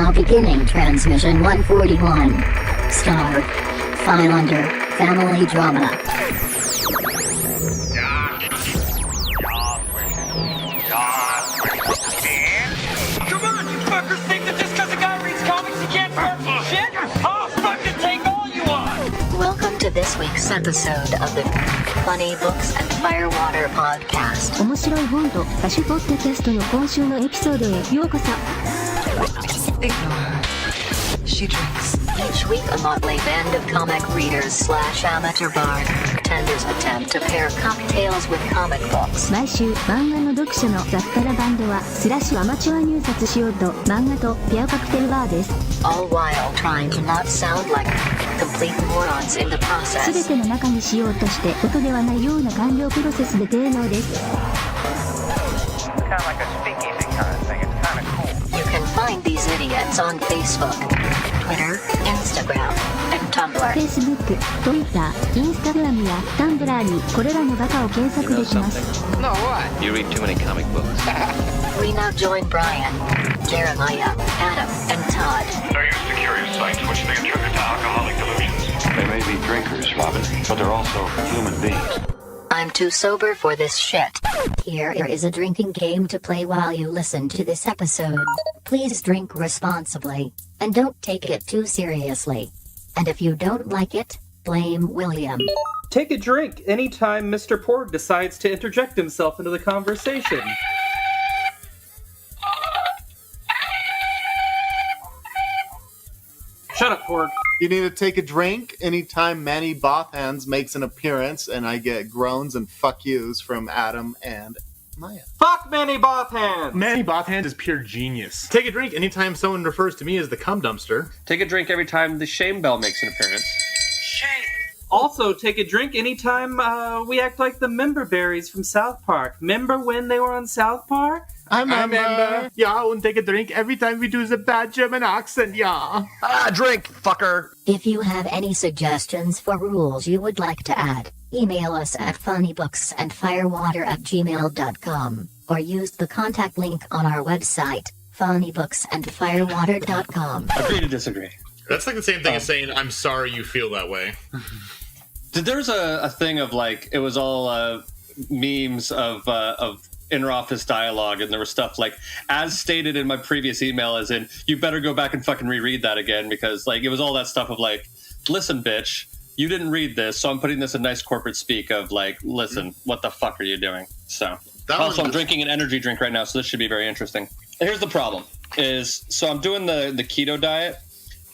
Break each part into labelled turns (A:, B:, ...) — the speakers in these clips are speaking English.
A: Now beginning transmission 141. Star. File under family drama.
B: Come on, you fuckers think that just because a guy reads comics he can't fart some shit? I'll fucking take all you want!
A: Welcome to this week's episode of the Funny Books and Firewater Podcast.
C: 面白い本と歌手ポッドキャストの今週のエピソードへようこそ。
D: Ignore her. She drinks.
A: Each week a motley band of comic readers / amateur bartenders attempt to pair cocktails with comic books.
C: 毎週漫画の読者の雑多なバンドはスラッシュアマチュア入札しようと漫画とペアカクテルバーです。
A: All while trying to not sound like complete morons in the
C: すべ
A: process.
C: ての中にしようとして音ではないような完了プロセスで低能です。
E: Kind of like a speakeasy kind of thing. It's kind of cool.
A: You can find these idiots on Facebook, Twitter, Instagram, and Tumblr.
C: Facebook、Twitter、Instagram や Tumblr にこれらのバカを検索できます。
E: No, what?
F: You read too many comic books.
A: We now join Brian, Jeremiah, Adam, and Todd.
G: They're used to curious sights which they attribute to alcoholic delusions.
H: They may be drinkers, Robin, but they're also human beings.
A: I'm too sober for this shit. Here is a drinking game to play while you listen to this episode. Please drink responsibly, and don't take it too seriously. And if you don't like it, blame William.
I: Take a drink anytime Mr. Porg decides to interject himself into the conversation. Shut up, Porg.
J: You need to take a drink anytime Manny Bothhands makes an appearance, and I get groans and fuck yous from Adam and Maya.
I: Fuck Manny Bothhands!
K: Manny Bothhands is pure genius.
L: Take a drink anytime someone refers to me as the cum dumpster.
F: Take a drink every time the Shame Bell makes an appearance.
B: Shame!
I: Also, take a drink anytime we act like the member berries from South Park. Remember when they were on South Park?
J: I remember.
K: Yeah, and take a drink every time we do the bad German accent, yeah.
F: Drink, fucker!
A: If you have any suggestions for rules you would like to add, email us at funnybooksandfirewater@gmail.com or use the contact link on our website, funnybooksandfirewater.com.
F: Agree to disagree.
L: That's like the same thing as saying, I'm sorry you feel that way.
F: There's a thing of like, it was all memes of inter-office dialogue, and there was stuff like, as stated in my previous email, as in, you better go back and fucking reread that again, because like, it was all that stuff of like, listen, bitch, you didn't read this, so I'm putting this in nice corporate speak of like, listen, what the fuck are you doing? So, also, I'm drinking an energy drink right now, so this should be very interesting. Here's the problem, is, so I'm doing the keto diet,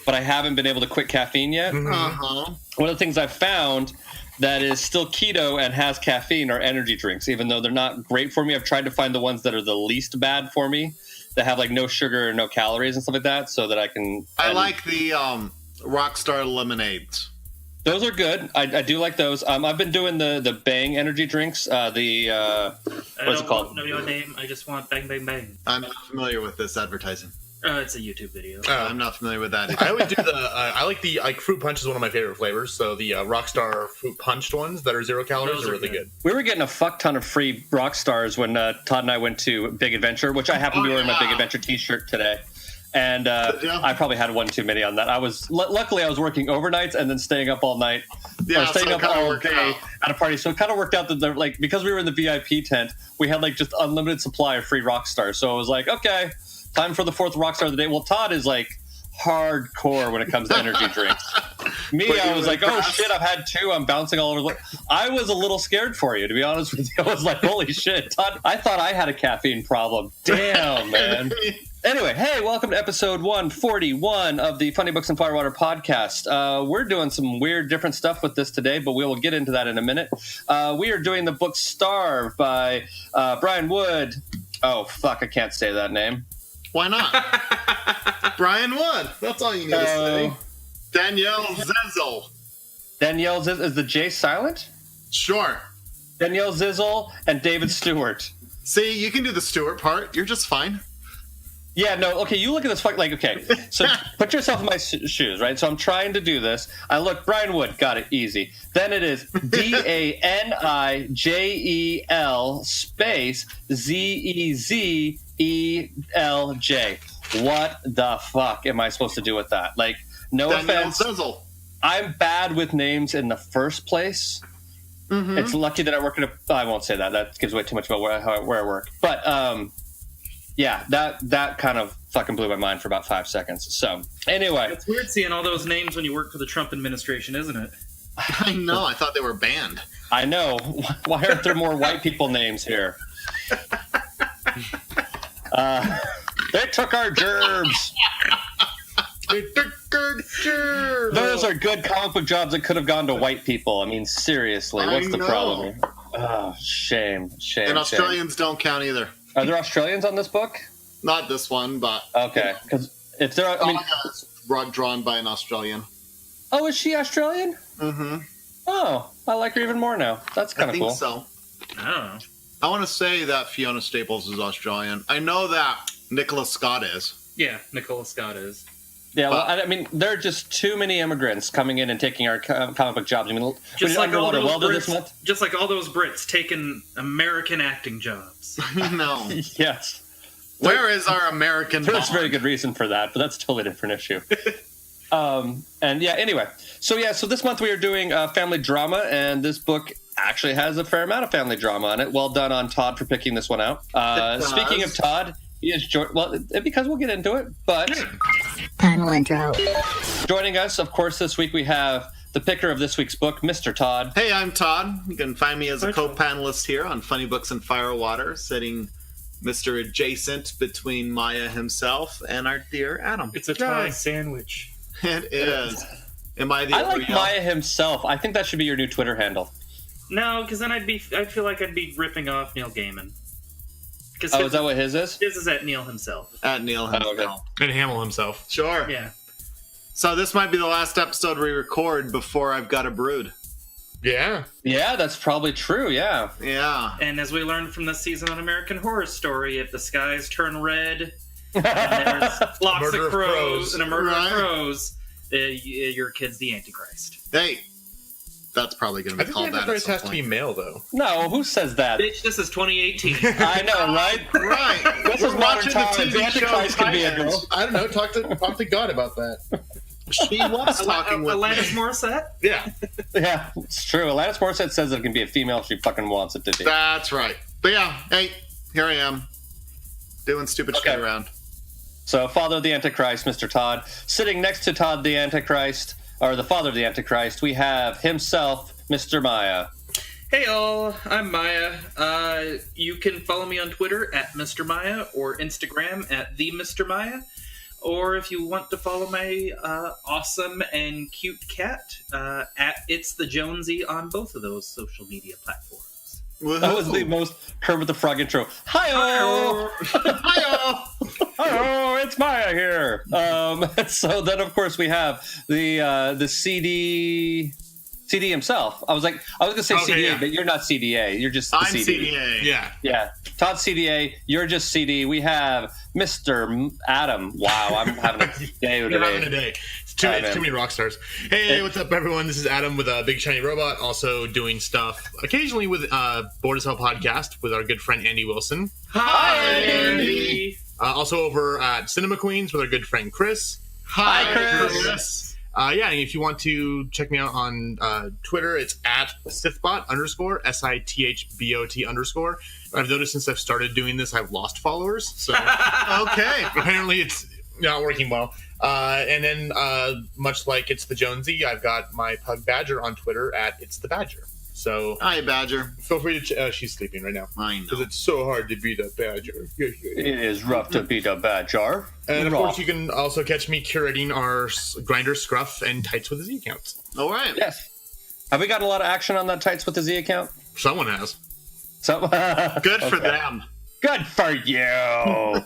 F: but I haven't been able to quit caffeine yet.
J: Uh-huh.
F: One of the things I found that is still keto and has caffeine are energy drinks, even though they're not great for me. I've tried to find the ones that are the least bad for me, that have like no sugar or no calories and stuff like that, so that I can...
J: I like the Rockstar lemonades.
F: Those are good. I do like those. I've been doing the Bang energy drinks. What's it called?
M: I don't know your name. I just want bang, bang, bang.
J: I'm not familiar with this advertising.
M: It's a YouTube video.
J: I'm not familiar with that.
L: I always do I like the fruit punch is one of my favorite flavors. So the Rockstar fruit punched ones that are 0 calories are really good.
F: We were getting a fuck ton of free Rockstars when Todd and I went to Big Adventure, which I happen to be wearing my Big Adventure t-shirt today. And I probably had one too many on that. I was luckily I was working overnights and then staying up all night, or staying up all day at a party. So it kind of worked out that they're like, because we were in the VIP tent, we had like just unlimited supply of free Rockstars. So it was like, okay, time for the 4th Rockstar of the day. Well, Todd is like hardcore when it comes to energy drinks. Me, I was like, oh shit, I've had 2. I'm bouncing all over. I was a little scared for you, to be honest with you. I was like, holy shit, Todd, I thought I had a caffeine problem. Damn, man. Anyway, hey, welcome to episode 141 of the Funny Books and Firewater podcast. We're doing some weird, different stuff with this today, but we will get into that in a minute. We are doing the book Starve by Brian Wood. Oh, fuck, I can't say that name.
J: Why not? Brian Wood. That's all you need to say. Danielle Zizzle.
F: Danielle Zizzle. Is the J silent?
J: Sure.
F: Danielle Zizzle and David Stewart.
J: See, you can do the Stewart part. You're just fine.
F: Yeah, no, okay, you look at this, like, okay, so put yourself in my shoes, right? So I'm trying to do this. I look, Brian Wood, got it, easy. Then it is DANIJEL space ZEZELJ. what the fuck am I supposed to do with that? Like, no
J: Danielle
F: offense.
J: Sizzle.
F: I'm bad with names in the first place.
J: Mm-hmm.
F: It's lucky that I work at I won't say that. That gives away too much about where I work. But yeah, that kind of fucking blew my mind for about 5 seconds. So anyway,
M: It's weird seeing all those names when you work for the Trump administration, isn't it?
J: I know. I thought they were banned.
F: I know. Why aren't there more white people names here? They took our gerbs. Those are good comic book jobs that could have gone to white people. I mean, seriously, what's the problem here? Oh, shame.
J: And Australians don't count either.
F: Are there Australians on this book?
J: Not this one, but
F: okay, because if there, I mean,
J: it's drawn by an Australian.
F: Oh, is she Australian?
J: Mm-hmm.
F: Oh, I like her even more now. That's kind of cool.
J: I think so.
M: I don't know.
J: I want to say that Fiona Staples is Australian. I know that Nicholas Scott is.
M: Yeah, Nicola Scott is.
F: Yeah, well, I mean, there are just too many immigrants coming in and taking our comic book jobs. I mean,
M: Just like all those
F: Welder
M: Brits,
F: this month.
M: just like all those Brits taking American acting jobs.
J: No.
F: Yes.
J: Where is our American
F: There's
J: Bond?
F: a very good reason for that, but that's a totally different issue. And yeah, anyway. So this month we are doing family drama, and this book actually has a fair amount of family drama on it. Well done on Todd for picking this one out. Speaking of Todd, he is because we'll get into it, but
A: Panel intro.
F: Joining us, of course, this week we have the picker of this week's book, Mr. Todd.
J: Hey, I'm Todd. You can find me as a co-panelist here on Funny Books and Firewater, sitting Mr. Adjacent between Maya himself and our dear Adam.
M: It's a Thai sandwich.
J: It is. Am I the
F: I like Maya himself. I think that should be your new Twitter handle.
M: No, because then I'd feel like I'd be ripping off Neil Gaiman.
F: Is that what his is?
M: His is at Neil himself.
J: At Neil himself.
F: Okay.
L: And Hamill himself.
J: Sure.
M: Yeah.
J: So this might be the last episode we record before I've got a brood.
L: Yeah.
F: Yeah, that's probably true, yeah.
J: Yeah.
M: And as we learned from this season on American Horror Story, if the skies turn red, and there's flocks of crows and a murder of crows, your kid's the Antichrist.
J: Hey, that's probably going to be called that.
L: Antichrist has to be male, though.
F: No, who says that?
M: Bitch, this is 2018.
F: I know, right?
J: Right.
F: This is modern times. The Antichrist could be a girl.
L: I don't know. Talk to God about that.
J: She was talking with
M: Alanis Morissette?
L: Yeah.
F: Yeah, it's true. Alanis Morissette says it can be a female if she fucking wants it to be.
J: That's right. But yeah, hey, here I am. Doing stupid shit around.
F: So, Father of the Antichrist, Mr. Todd. Sitting next to Todd the Antichrist, or the Father of the Antichrist, we have himself, Mr. Maya.
M: Hey all, I'm Maya. You can follow me on Twitter at Mr. Maya or Instagram at the Mr. Maya. Or if you want to follow my awesome and cute cat, at It's the Jonesy on both of those social media platforms.
J: Whoa.
F: That was the most Kermit the Frog intro. Hi-oh!
J: Hi-oh!
F: Hi-oh! It's Maya here! So then, of course, we have the CD himself. I was going to say CDA,
L: yeah.
F: but you're not CDA. You're just the
J: I'm
F: CD.
J: CDA.
L: Yeah.
F: Yeah. Todd CDA, you're just CD. We have Mr. Adam. Wow, I'm having a day today.
L: You're having a day. It's too many rock stars. Hey, what's up, everyone? This is Adam with a Big Shiny Robot, also doing stuff occasionally with Bored as Hell podcast with our good friend Andy Wilson.
M: Hi, Andy!
L: Also over at Cinema Queens with our good friend Chris.
J: Hi, Chris.
L: Yeah, and if you want to check me out on Twitter, it's at Sithbot _ SITHBOT _ I've noticed since I've started doing this, I've lost followers. So
J: Okay.
L: apparently it's not working well. And then much like It's the Jonesy, I've got my pug Badger on Twitter at It's the Badger. So
J: Hi, Badger.
L: feel free to she's sleeping right now.
J: I know.
L: Because it's so hard to beat a badger.
F: It is rough to beat a badger.
L: And of
F: Rough.
L: course, you can also catch me curating our Grinder, Scruff, and Tights with a Z accounts.
J: All right.
F: Yes. Have we gotten a lot of action on that Tights with the Z account?
L: Someone has.
F: So
J: Good for them.
F: Good for you.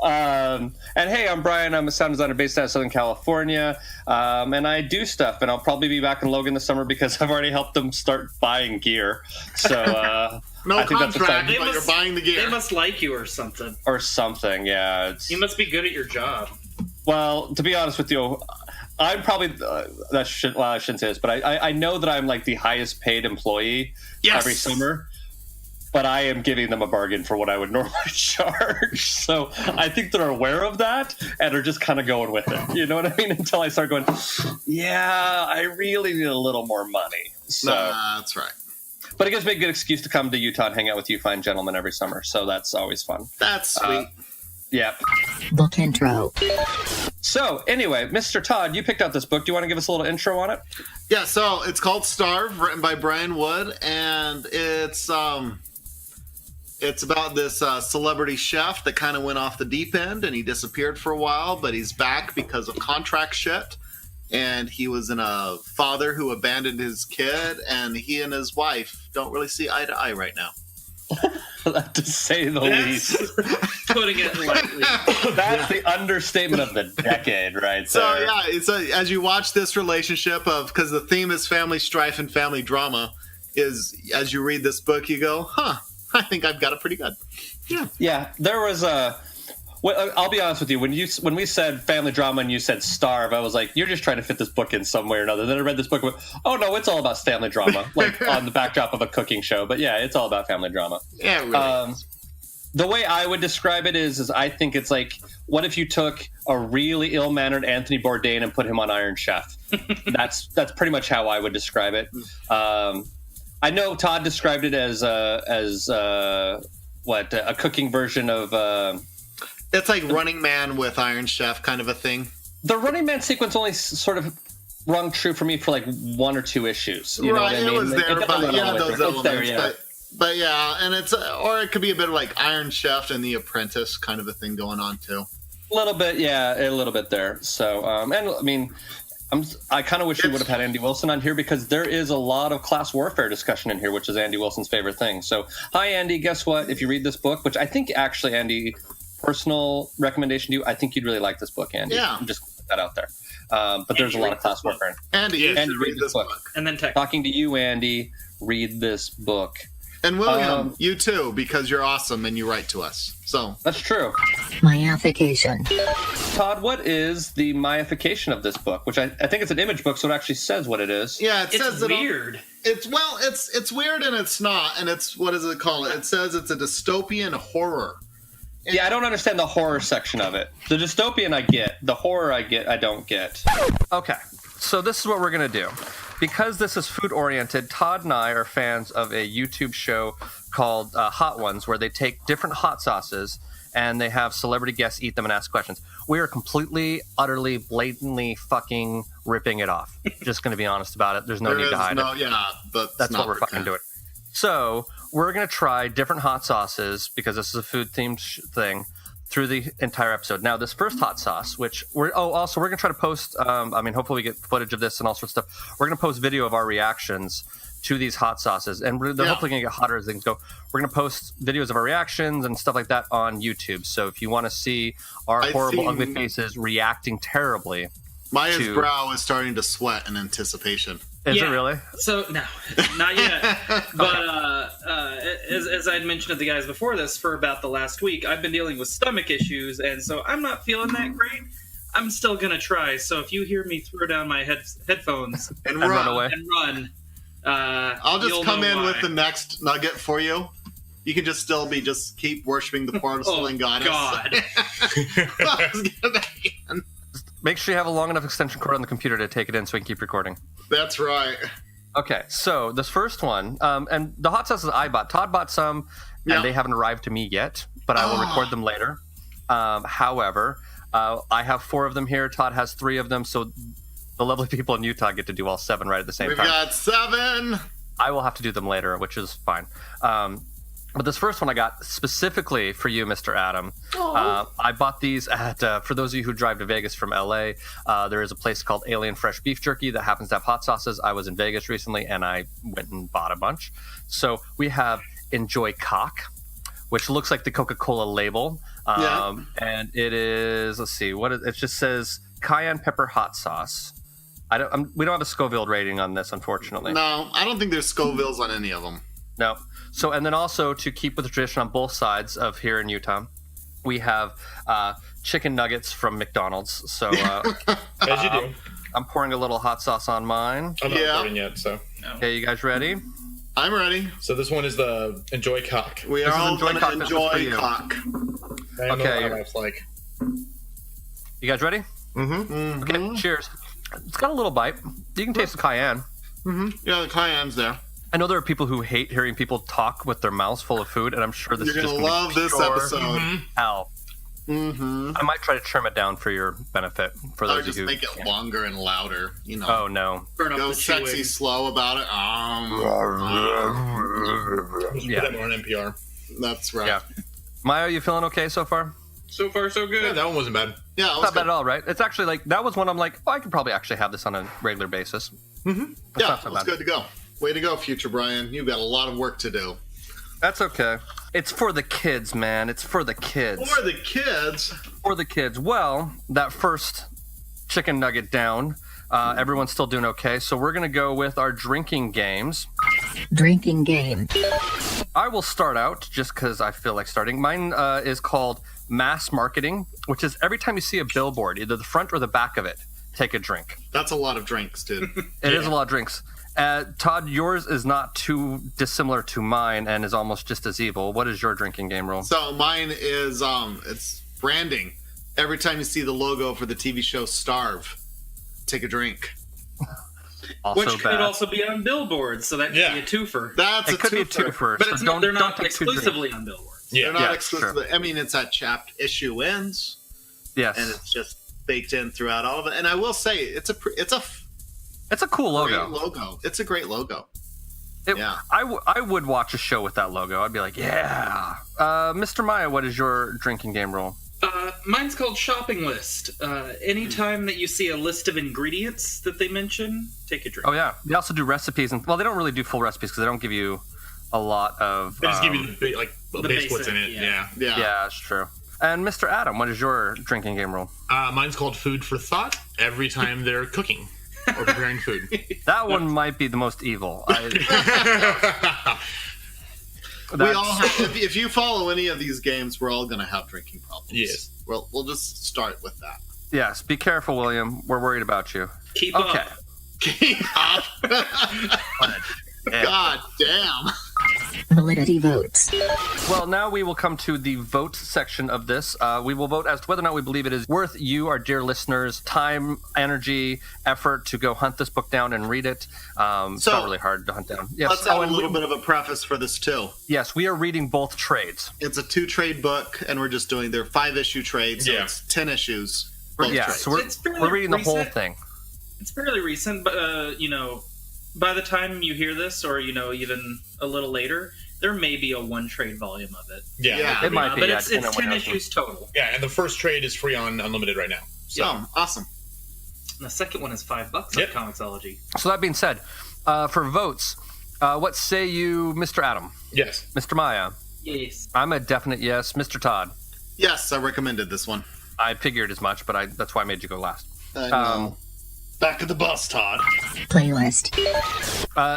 F: And hey, I'm Brian. I'm a sound designer based out of Southern California, and I do stuff. And I'll probably be back in Logan this summer because I've already helped them start buying gear. So
J: No
F: I think that's
J: contract,
F: exciting.
J: but you're buying the gear.
M: They must like you or something.
F: Or something. Yeah.
M: You must be good at your job.
F: Well, to be honest with you, I'm probably I shouldn't say this, but I know that I'm like the highest paid employee every summer. but I am giving them a bargain for what I would normally charge. So I think they're aware of that and are just kind of going with it. You know what I mean? Until I start going, yeah, I really need a little more money. So
J: that's right.
F: But it gives me a good excuse to come to Utah and hang out with you fine gentlemen every summer. So that's always fun.
J: That's sweet.
F: Yeah.
A: Book intro.
F: So anyway, Mr. Todd, you picked out this book. Do you want to give us a little intro on it?
J: Yeah, so it's called Starve, written by Brian Wood, and it's about this celebrity chef that kind of went off the deep end, and he disappeared for a while, but he's back because of contract shit. And he was in a father who abandoned his kid, and he and his wife don't really see eye to eye right now.
F: To say the least.
M: Putting it lightly.
F: That's the understatement of the decade right
J: So
F: there.
J: yeah, it's as you watch this relationship because the theme is family strife and family drama, is as you read this book, you go, I think I've got it pretty good.
F: Yeah, there was well, I'll be honest with you. When we said family drama and you said starve, I was like, you're just trying to fit this book in some way or another. Then I read this book and went, oh no, it's all about family drama, like on the backdrop of a cooking show. But yeah, it's all about family drama.
J: Yeah, it really is.
F: The way I would describe it is I think it's like, what if you took a really ill-mannered Anthony Bourdain and put him on Iron Chef? That's pretty much how I would describe it. I know Todd described it as a cooking version of.
J: It's like Running Man with Iron Chef kind of a thing.
F: The Running Man sequence only sort of rung true for me for like one or two issues. You know what I mean?
J: It was there, but yeah, those elements.
F: There, yeah.
J: But yeah, and it's or it could be a bit of like Iron Chef and The Apprentice kind of a thing going on too.
F: A little bit, yeah, a little bit there. So, and I mean, I kind of wish we would have had Andy Wilson on here because there is a lot of class warfare discussion in here, which is Andy Wilson's favorite thing. So, hi Andy, guess what? If you read this book, which I think actually Andy, personal recommendation to you, I think you'd really like this book, Andy.
J: Yeah,
F: I'm just put that out there. But there's a lot of class warfare.
J: Andy, read this book.
M: And then
F: talking to you, Andy, read this book.
J: And William, you too, because you're awesome and you write to us. So
F: that's true.
A: Myification.
F: Todd, what is the myification of this book? Which I think it's an image book, so it actually says what it is.
J: Yeah, it says
M: weird.
J: It's weird and it's not, and it's what does it call it? It says it's a dystopian horror.
F: Yeah, I don't understand the horror section of it. The dystopian I get, the horror I don't get. Okay, so this is what we're going to do. Because this is food-oriented, Todd and I are fans of a YouTube show called Hot Ones, where they take different hot sauces and they have celebrity guests eat them and ask questions. We are completely, utterly, blatantly fucking ripping it off. Just going to be honest about it. There's no need to hide it.
J: Yeah,
F: that's what we're fucking doing. So we're going to try different hot sauces, because this is a food-themed thing, through the entire episode. Now, this first hot sauce, which we're going to try to post, hopefully we get footage of this and all sorts of stuff. We're going to post video of our reactions to these hot sauces, and they're hopefully going to get hotter as things go. We're going to post videos of our reactions and stuff like that on YouTube. So if you want to see our horrible, ugly faces reacting terribly.
J: Maya's brow is starting to sweat in anticipation.
F: Is it really?
M: So, no, not yet. But as I had mentioned to the guys before this, for about the last week, I've been dealing with stomach issues, and so I'm not feeling that great. I'm still going to try. So if you hear me throw down my headphones
J: and run away,
M: I'll
J: just come in with the next nugget for you. You can just keep worshiping the porcelain goddess.
M: God.
F: Make sure you have a long enough extension cord on the computer to take it in so we can keep recording.
J: That's right.
F: Okay, so this first one, and the hot sauces I bought, Todd bought some, and they haven't arrived to me yet, but I will record them later. However, I have 4 of them here. Todd has 3 of them, so the lovely people in Utah get to do all 7 right at the same time.
J: We've got 7!
F: I will have to do them later, which is fine. But this first one I got specifically for you, Mr. Adam. I bought these at, for those of you who drive to Vegas from LA, there is a place called Alien Fresh Beef Jerky that happens to have hot sauces. I was in Vegas recently and I went and bought a bunch. So we have Enjoy Cock, which looks like the Coca-Cola label. And it is, it just says cayenne pepper hot sauce. We don't have a Scoville rating on this, unfortunately.
J: No, I don't think there's Scovilles on any of them.
F: No. So, and then also to keep with the tradition on both sides of here in Utah, we have chicken nuggets from McDonald's. So,
L: as you do.
F: I'm pouring a little hot sauce on mine.
L: I'm not recording yet, so.
F: Okay, you guys ready?
J: I'm ready.
L: So this one is the Enjoy Cock.
J: We are all going to enjoy cock.
L: Okay. What my wife's like.
F: You guys ready?
J: Mm-hmm.
F: Okay, cheers. It's got a little bite. You can taste the cayenne.
J: Mm-hmm. Yeah, the cayenne's there.
F: I know there are people who hate hearing people talk with their mouths full of food, and I'm sure this
J: You're
F: is just
J: going to love this episode.
F: Hell.
J: Mm-hmm.
F: I might try to trim it down for your benefit. For those
J: Or just
F: of you
J: make it longer and louder. You know.
F: Oh no!
J: Go sexy slow about it.
F: Yeah.
L: Put that more on NPR.
J: That's right.
F: Yeah. Maya, you feeling okay so far?
M: So far, so good.
L: Yeah, that one wasn't bad.
J: Yeah,
F: Not bad at all, right? It's actually like that was one I'm like, oh, I could probably actually have this on a regular basis.
J: Mm-hmm.
F: That's
J: Yeah,
F: not so
J: it's
F: bad.
J: good to go. Way to go, future Brian. You've got a lot of work to do.
F: That's okay. It's for the kids, man. It's for the kids.
J: For the kids?
F: For the kids. Well, that first chicken nugget down. Everyone's still doing okay. So we're going to go with our drinking games.
A: Drinking game.
F: I will start out just because I feel like starting. Mine is called mass marketing, which is every time you see a billboard, either the front or the back of it, take a drink.
J: That's a lot of drinks, dude.
F: It is a lot of drinks. Todd, yours is not too dissimilar to mine and is almost just as evil. What is your drinking game rule?
J: So mine is it's branding. Every time you see the logo for the TV show Starve, take a drink.
F: Also
M: Which
F: bad.
M: could also be on billboards, so that could be a twofer.
J: That's
F: It could be a twofer,
M: But
F: so
M: it's not, they're not
F: don't take two drinks.
M: exclusively on billboards.
J: They're not
F: Yeah,
J: exclusively. I mean, it's that chapter issue ends.
F: Yes.
J: And it's just baked in throughout all of it. And I will say, it's a
F: cool logo.
J: Great logo. It's a great logo. Yeah.
F: I would watch a show with that logo. I'd be like, yeah. Mr. Maya, what is your drinking game rule?
M: Mine's called shopping list. Anytime that you see a list of ingredients that they mention, take a drink.
F: Oh yeah, they also do recipes, and well, they don't really do full recipes because they don't give you a lot of.
L: They just give you the base what's in it. Yeah.
F: Yeah, that's true. And Mr. Adam, what is your drinking game rule?
L: Mine's called Food for Thought. Every time they're cooking or preparing food.
F: That one might be the most evil.
J: We all have, if you follow any of these games, we're all going to have drinking problems.
L: Yes.
J: Well, we'll just start with that.
F: Yes, be careful, William. We're worried about you.
M: Keep
F: okay.
M: up.
J: Keep up. God damn.
A: Validity votes.
F: Well, now we will come to the vote section of this. We will vote as to whether or not we believe it is worth you, our dear listeners, time, energy, effort to go hunt this book down and read it. It's not really hard to hunt down. Yes.
J: Let's add a little bit of a preface for this, too.
F: Yes, we are reading both trades.
J: It's a 2-trade book, and we're just doing their 5-issue trades, so it's 10 issues.
F: So we're reading the whole thing.
M: It's fairly recent, but, by the time you hear this, or, even a little later, there may be a one-trade volume of it.
L: Yeah.
F: It might be,
M: but it's 10 issues total.
L: Yeah, and the first trade is free on Unlimited right now. So.
J: Awesome.
M: And the second one is $5 on Comixology.
F: So that being said, for votes, what say you, Mr. Adam?
L: Yes.
F: Mr. Maya?
M: Yes.
F: I'm a definite yes. Mr. Todd?
J: Yes, I recommended this one.
F: I figured as much, but that's why I made you go last.
J: I know. Back to the bus, Todd.
A: Playlist.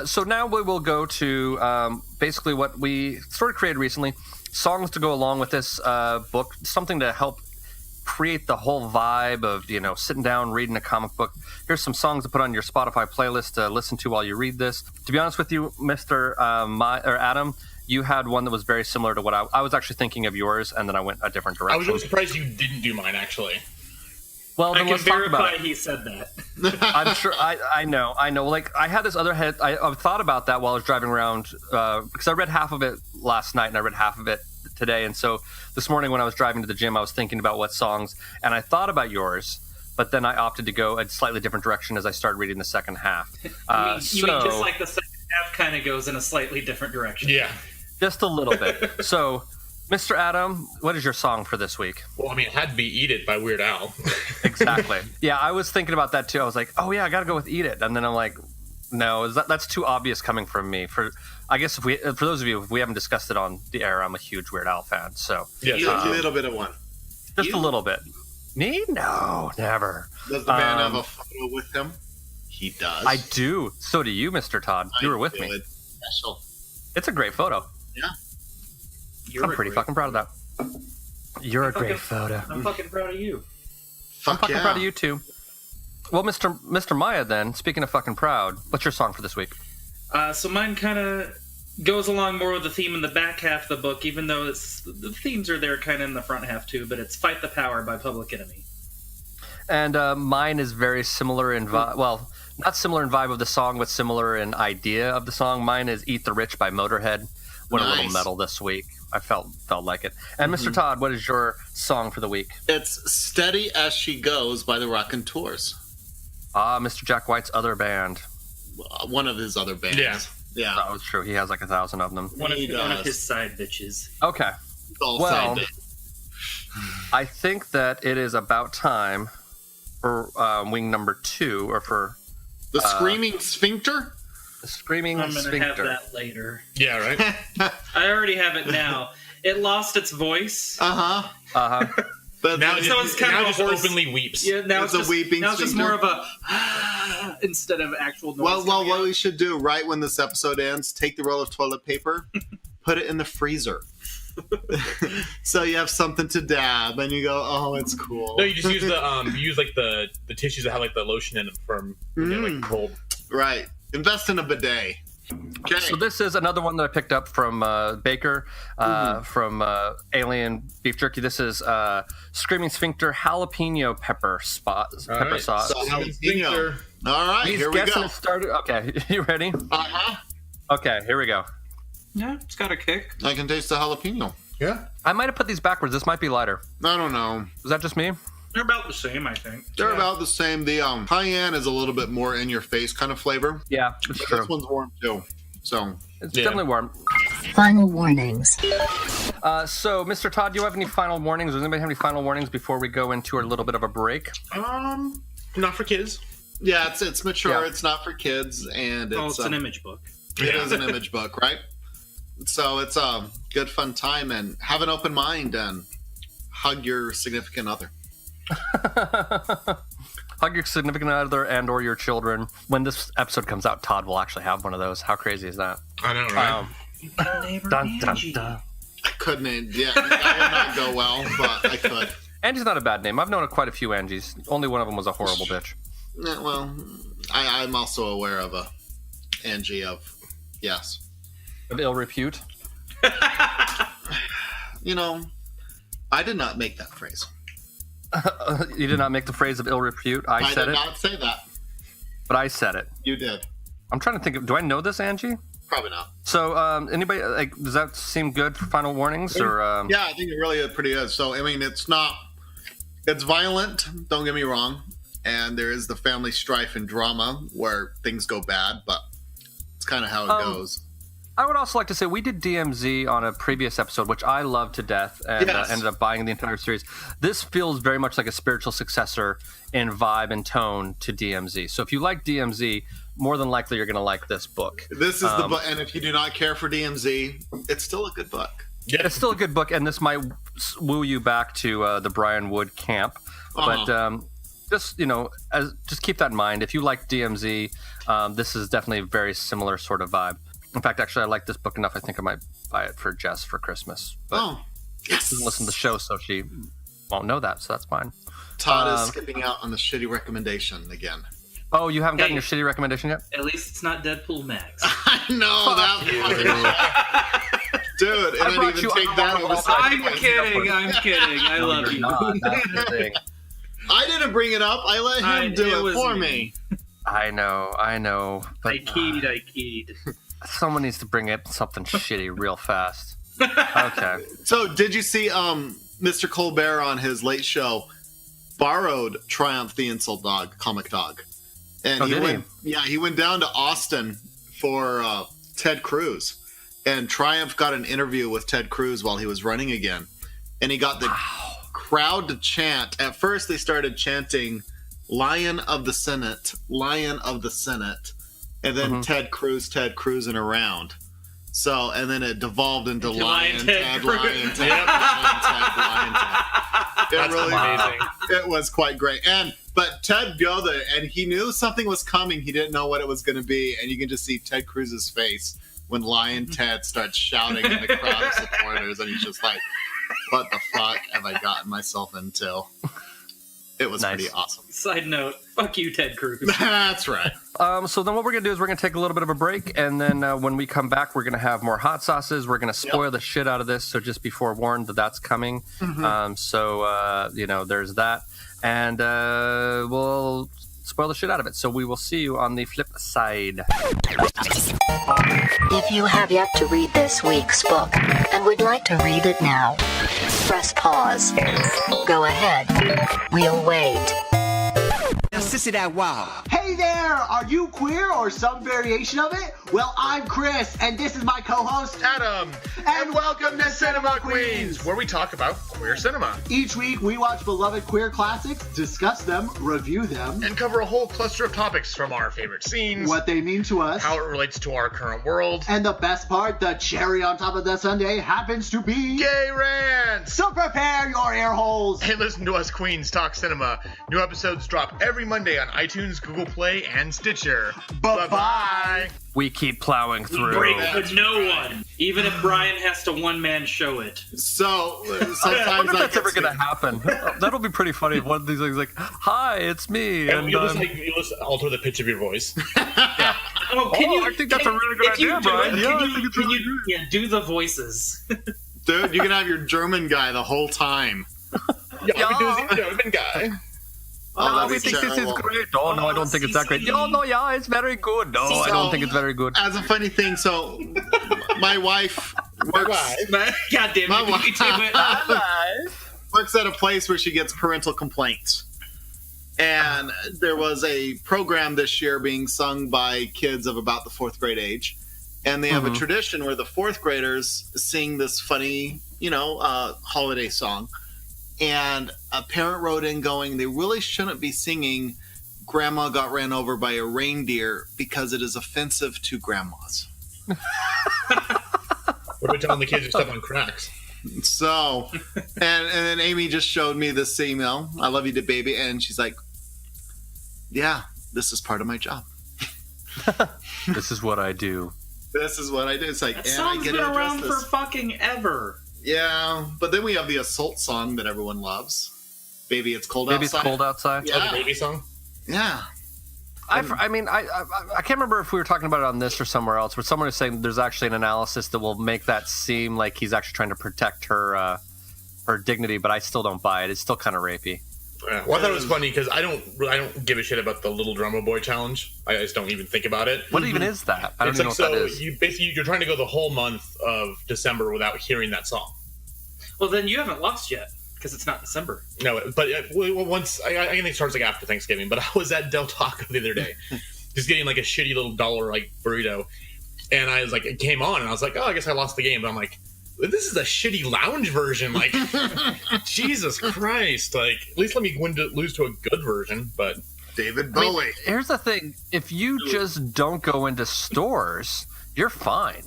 F: So now we will go to basically what we sort of created recently, songs to go along with this book, something to help create the whole vibe of, sitting down, reading a comic book. Here's some songs to put on your Spotify playlist to listen to while you read this. To be honest with you, Mr. Adam, you had one that was very similar to what I was actually thinking of yours, and then I went a different direction.
L: I was really surprised you didn't do mine, actually.
F: Well, then
M: I can
F: let's talk about
M: verify
F: it.
M: he said that.
F: I'm sure. I know. Like, I had this other head. I thought about that while I was driving around because I read half of it last night and I read half of it today. And so this morning when I was driving to the gym, I was thinking about what songs, and I thought about yours. But then I opted to go a slightly different direction as I started reading the second half.
M: You mean just like the second half kind of goes in a slightly different direction?
L: Yeah.
F: Just a little bit. So, Mr. Adam, what is your song for this week?
L: Well, I mean, it had to be Eat It by Weird Al.
F: Exactly. Yeah, I was thinking about that too. I was like, oh yeah, I got to go with Eat It. And then I'm like, no, that's too obvious coming from me. I guess for those of you, if we haven't discussed it on the air, I'm a huge Weird Al fan. So
J: a little bit of one.
F: Just a little bit. Me? No, never.
J: Does the man have a photo with him? He does.
F: I do. So do you, Mr. Todd. You were with me.
J: It's special.
F: It's a great photo.
J: Yeah.
F: I'm pretty fucking proud of that. You're a great photo.
M: I'm fucking proud of you.
F: I'm fucking proud of you too. Well, Mr. Maya, then, speaking of fucking proud, what's your song for this week?
M: So mine kind of goes along more with the theme in the back half of the book, even though the themes are there kind of in the front half too, but it's Fight the Power by Public Enemy.
F: And mine is very similar in vibe. Well, not similar in vibe of the song, but similar in idea of the song. Mine is Eat the Rich by Motorhead. Went a little metal this week. I felt like it. And Mr. Todd, what is your song for the week?
J: It's Steady As She Goes by the Rockin' Tours.
F: Mr. Jack White's other band.
J: One of his other bands. Yeah.
F: That was true. He has like 1,000 of them.
M: One of his side bitches.
F: Okay.
J: Well,
F: I think that it is about time for wing number 2, or for
J: the Screaming Sphincter.
F: The Screaming Sphincter.
M: I'm gonna have that later.
L: Yeah, right.
M: I already have it now. It lost its voice.
J: But
L: now
M: so it's kind of
L: just openly weeps.
M: Yeah, now
J: it's a weeping.
M: Now it's just more of a instead of actual noise.
J: Well, what we should do right when this episode ends, take the roll of toilet paper, put it in the freezer. So you have something to dab, and you go, "Oh, it's cool."
L: No, you just use the the tissues that have like the lotion in them from like cold.
J: Right. Invest in a bidet. Okay.
F: So this is another one that I picked up from Baker, from Alien Beef Jerky. This is Screaming Sphincter jalapeno pepper sauce.
J: Jalapeno. All right,
F: He's
J: here we
F: guessing
J: go.
F: it started. Okay, you ready? Okay, here we go.
M: Yeah, it's got a kick.
J: I can taste the jalapeno.
L: Yeah.
F: I might have put these backwards. This might be lighter.
J: I don't know.
F: Is that just me?
M: They're about the same, I think.
J: They're about the same. The cayenne is a little bit more in your face kind of flavor.
F: Yeah, it's
J: But
F: true.
J: This one's warm too. So
F: It's definitely warm.
A: Final warnings.
F: So, Mr. Todd, do you have any final warnings? Does anybody have any final warnings before we go into a little bit of a break?
L: Not for kids.
J: yeah, it's mature.
F: Yeah.
J: It's not for kids, and
M: It's an image book.
J: It is an image book, right? So it's a good fun time, and have an open mind and hug your significant other.
F: Hug your significant other and or your children. When this episode comes out, Todd will actually have one of those. How crazy is that?
L: I know, right?
F: Dun, dun, dun.
J: I couldn't. Yeah, that would not go well, but I could.
F: Angie's not a bad name. I've known quite a few Angies. Only one of them was a horrible bitch.
J: Yeah, well, I'm also aware of a Angie of yes.
F: Of ill repute.
J: You know, I did not make that phrase.
F: You did not make the phrase of ill repute. I said
J: did
F: it.
J: not say that.
F: But I said it.
J: You did.
F: I'm trying to think of. Do I know this, Angie?
J: Probably not.
F: So, anybody like? Does that seem good for final warnings? Or
J: yeah, I think it really pretty is. So, I mean, it's not. It's violent. Don't get me wrong, and there is the family strife and drama where things go bad, but it's kind of how it goes.
F: I would also like to say we did DMZ on a previous episode, which I loved to death, and ended up buying the entire series. This feels very much like a spiritual successor in vibe and tone to DMZ. So if you like DMZ, more than likely you're going to like this book.
J: This is the book, and if you do not care for DMZ, it's still a good book.
F: Yeah, it's still a good book, and this might woo you back to the Brian Wood camp. But just just keep that in mind. If you like DMZ, this is definitely a very similar sort of vibe. In fact, actually, I like this book enough. I think I might buy it for Jess for Christmas. But
J: yes.
F: She doesn't listen to the show, so she won't know that. So that's fine.
J: Todd is skipping out on the shitty recommendation again.
F: Oh, you haven't gotten your shitty recommendation yet?
M: At least it's not Deadpool Max.
J: I know that. Dude, I didn't even take that over.
M: I'm kidding. I love you.
J: I didn't bring it up. I let him do it for me.
F: I know. But,
M: I keyed.
F: Someone needs to bring up something shitty real fast. Okay.
J: So, did you see Mr. Colbert on his late show borrowed Triumph the Insult Dog, comic dog? And he went down to Austin for Ted Cruz. And Triumph got an interview with Ted Cruz while he was running again. And he got the crowd to chant. At first, they started chanting, Lion of the Senate, Lion of the Senate. And then Ted cruising around. So, and then it devolved into Lion, Ted, Lion, Ted, Lion, Ted.
L: That's really amazing.
J: It was quite great. But Ted go there, and he knew something was coming. He didn't know what it was going to be. And you can just see Ted Cruz's face when Lion Ted starts shouting in the crowd of supporters. And he's just like, what the fuck have I gotten myself into? It was
F: Nice.
J: pretty awesome.
M: Side note, fuck you, Ted Cruz.
J: That's right.
F: So then what we're going to do is we're going to take a little bit of a break, and then when we come back, we're going to have more hot sauces. We're going to spoil the shit out of this, so just be forewarned that that's coming. There's that. And we'll spoil the shit out of it. So we will see you on the flip side.
A: If you have yet to read this week's book and would like to read it now, press pause. Go ahead. We'll wait.
N: Sissy that wow.
O: Hey there! Are you queer or some variation of it? Well, I'm Chris, and this is my co-host,
L: Adam. And welcome to Cinema Queens, where we talk about queer cinema.
O: Each week, we watch beloved queer classics, discuss them, review them,
L: and cover a whole cluster of topics from our favorite scenes,
O: what they mean to us,
L: how it relates to our current world,
O: and the best part, the cherry on top of the sundae, happens to be
L: gay rants.
O: So prepare your ear holes
L: and listen to us Queens talk cinema. New episodes drop every Monday on iTunes, Google Play, and Stitcher. Bye-bye.
F: We keep plowing through.
M: Break for no one, even if Brian has to one-man show it.
J: So sometimes
F: I wonder if that's ever going to happen. That'll be pretty funny. One of these things like, "Hi, it's me," and
L: you'll just alter the pitch of your voice.
F: I think that's a really good idea, Brian.
M: Can you do the voices?
J: Dude, you can have your German guy the whole time.
L: Yeah, German guy.
F: Oh, we think this is great. Oh, no, I don't think it's that great. Oh, no, yeah, it's very good. No, I don't think it's very good.
J: As a funny thing, so my wife works...
M: God damn it.
J: Works at a place where she gets parental complaints. And there was a program this year being sung by kids of about the 4th grade age. And they have a tradition where the 4th graders sing this funny, holiday song. And a parent wrote in going, they really shouldn't be singing Grandma Got Ran Over by a Reindeer because it is offensive to grandmas.
L: What are we telling the kids to step on cracks?
J: So, and then Amy just showed me this email. I love you to baby. And she's like, yeah, this is part of my job.
F: This is what I do.
J: This is what I do. It's like,
M: That
J: and
M: song's
J: I get
M: been
J: to address
M: around
J: this.
M: for fucking ever.
J: Yeah, but then we have the assault song that everyone loves. Baby, it's cold outside.
F: Baby, it's cold outside.
J: Yeah.
L: Oh, the baby song?
J: Yeah.
F: I can't remember if we were talking about it on this or somewhere else, but someone was saying there's actually an analysis that will make that seem like he's actually trying to protect her dignity, but I still don't buy it. It's still kind of rapey.
L: Yeah. Well, I thought it was funny because I don't give a shit about the Little Drummer Boy challenge. I just don't even think about it.
F: What even is that? I don't even know what that is.
L: You're trying to go the whole month of December without hearing that song.
M: Well, then you haven't lost yet because it's not December.
L: No, but once I think it starts like after Thanksgiving. But I was at Del Taco the other day, just getting like a shitty little $1 burrito, and I was like, it came on, and I was like, oh, I guess I lost the game. But I'm like, this is a shitty lounge version. Like, Jesus Christ! Like, at least let me lose to a good version. But
J: David Bowie.
F: Here's the thing: if you just don't go into stores, you're fine.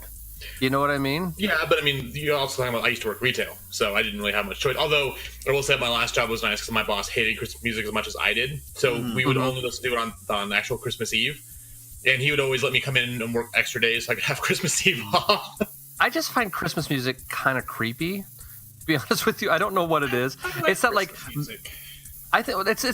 F: You know what I mean?
L: Yeah, but I mean, you're also talking about I used to work retail, so I didn't really have much choice. Although I will say my last job was nice because my boss hated Christmas music as much as I did, so we would only listen to it on actual Christmas Eve, and he would always let me come in and work extra days so I could have Christmas Eve off.
F: I just find Christmas music kind of creepy. To be honest with you, I don't know what it is. It's that like music. I think it's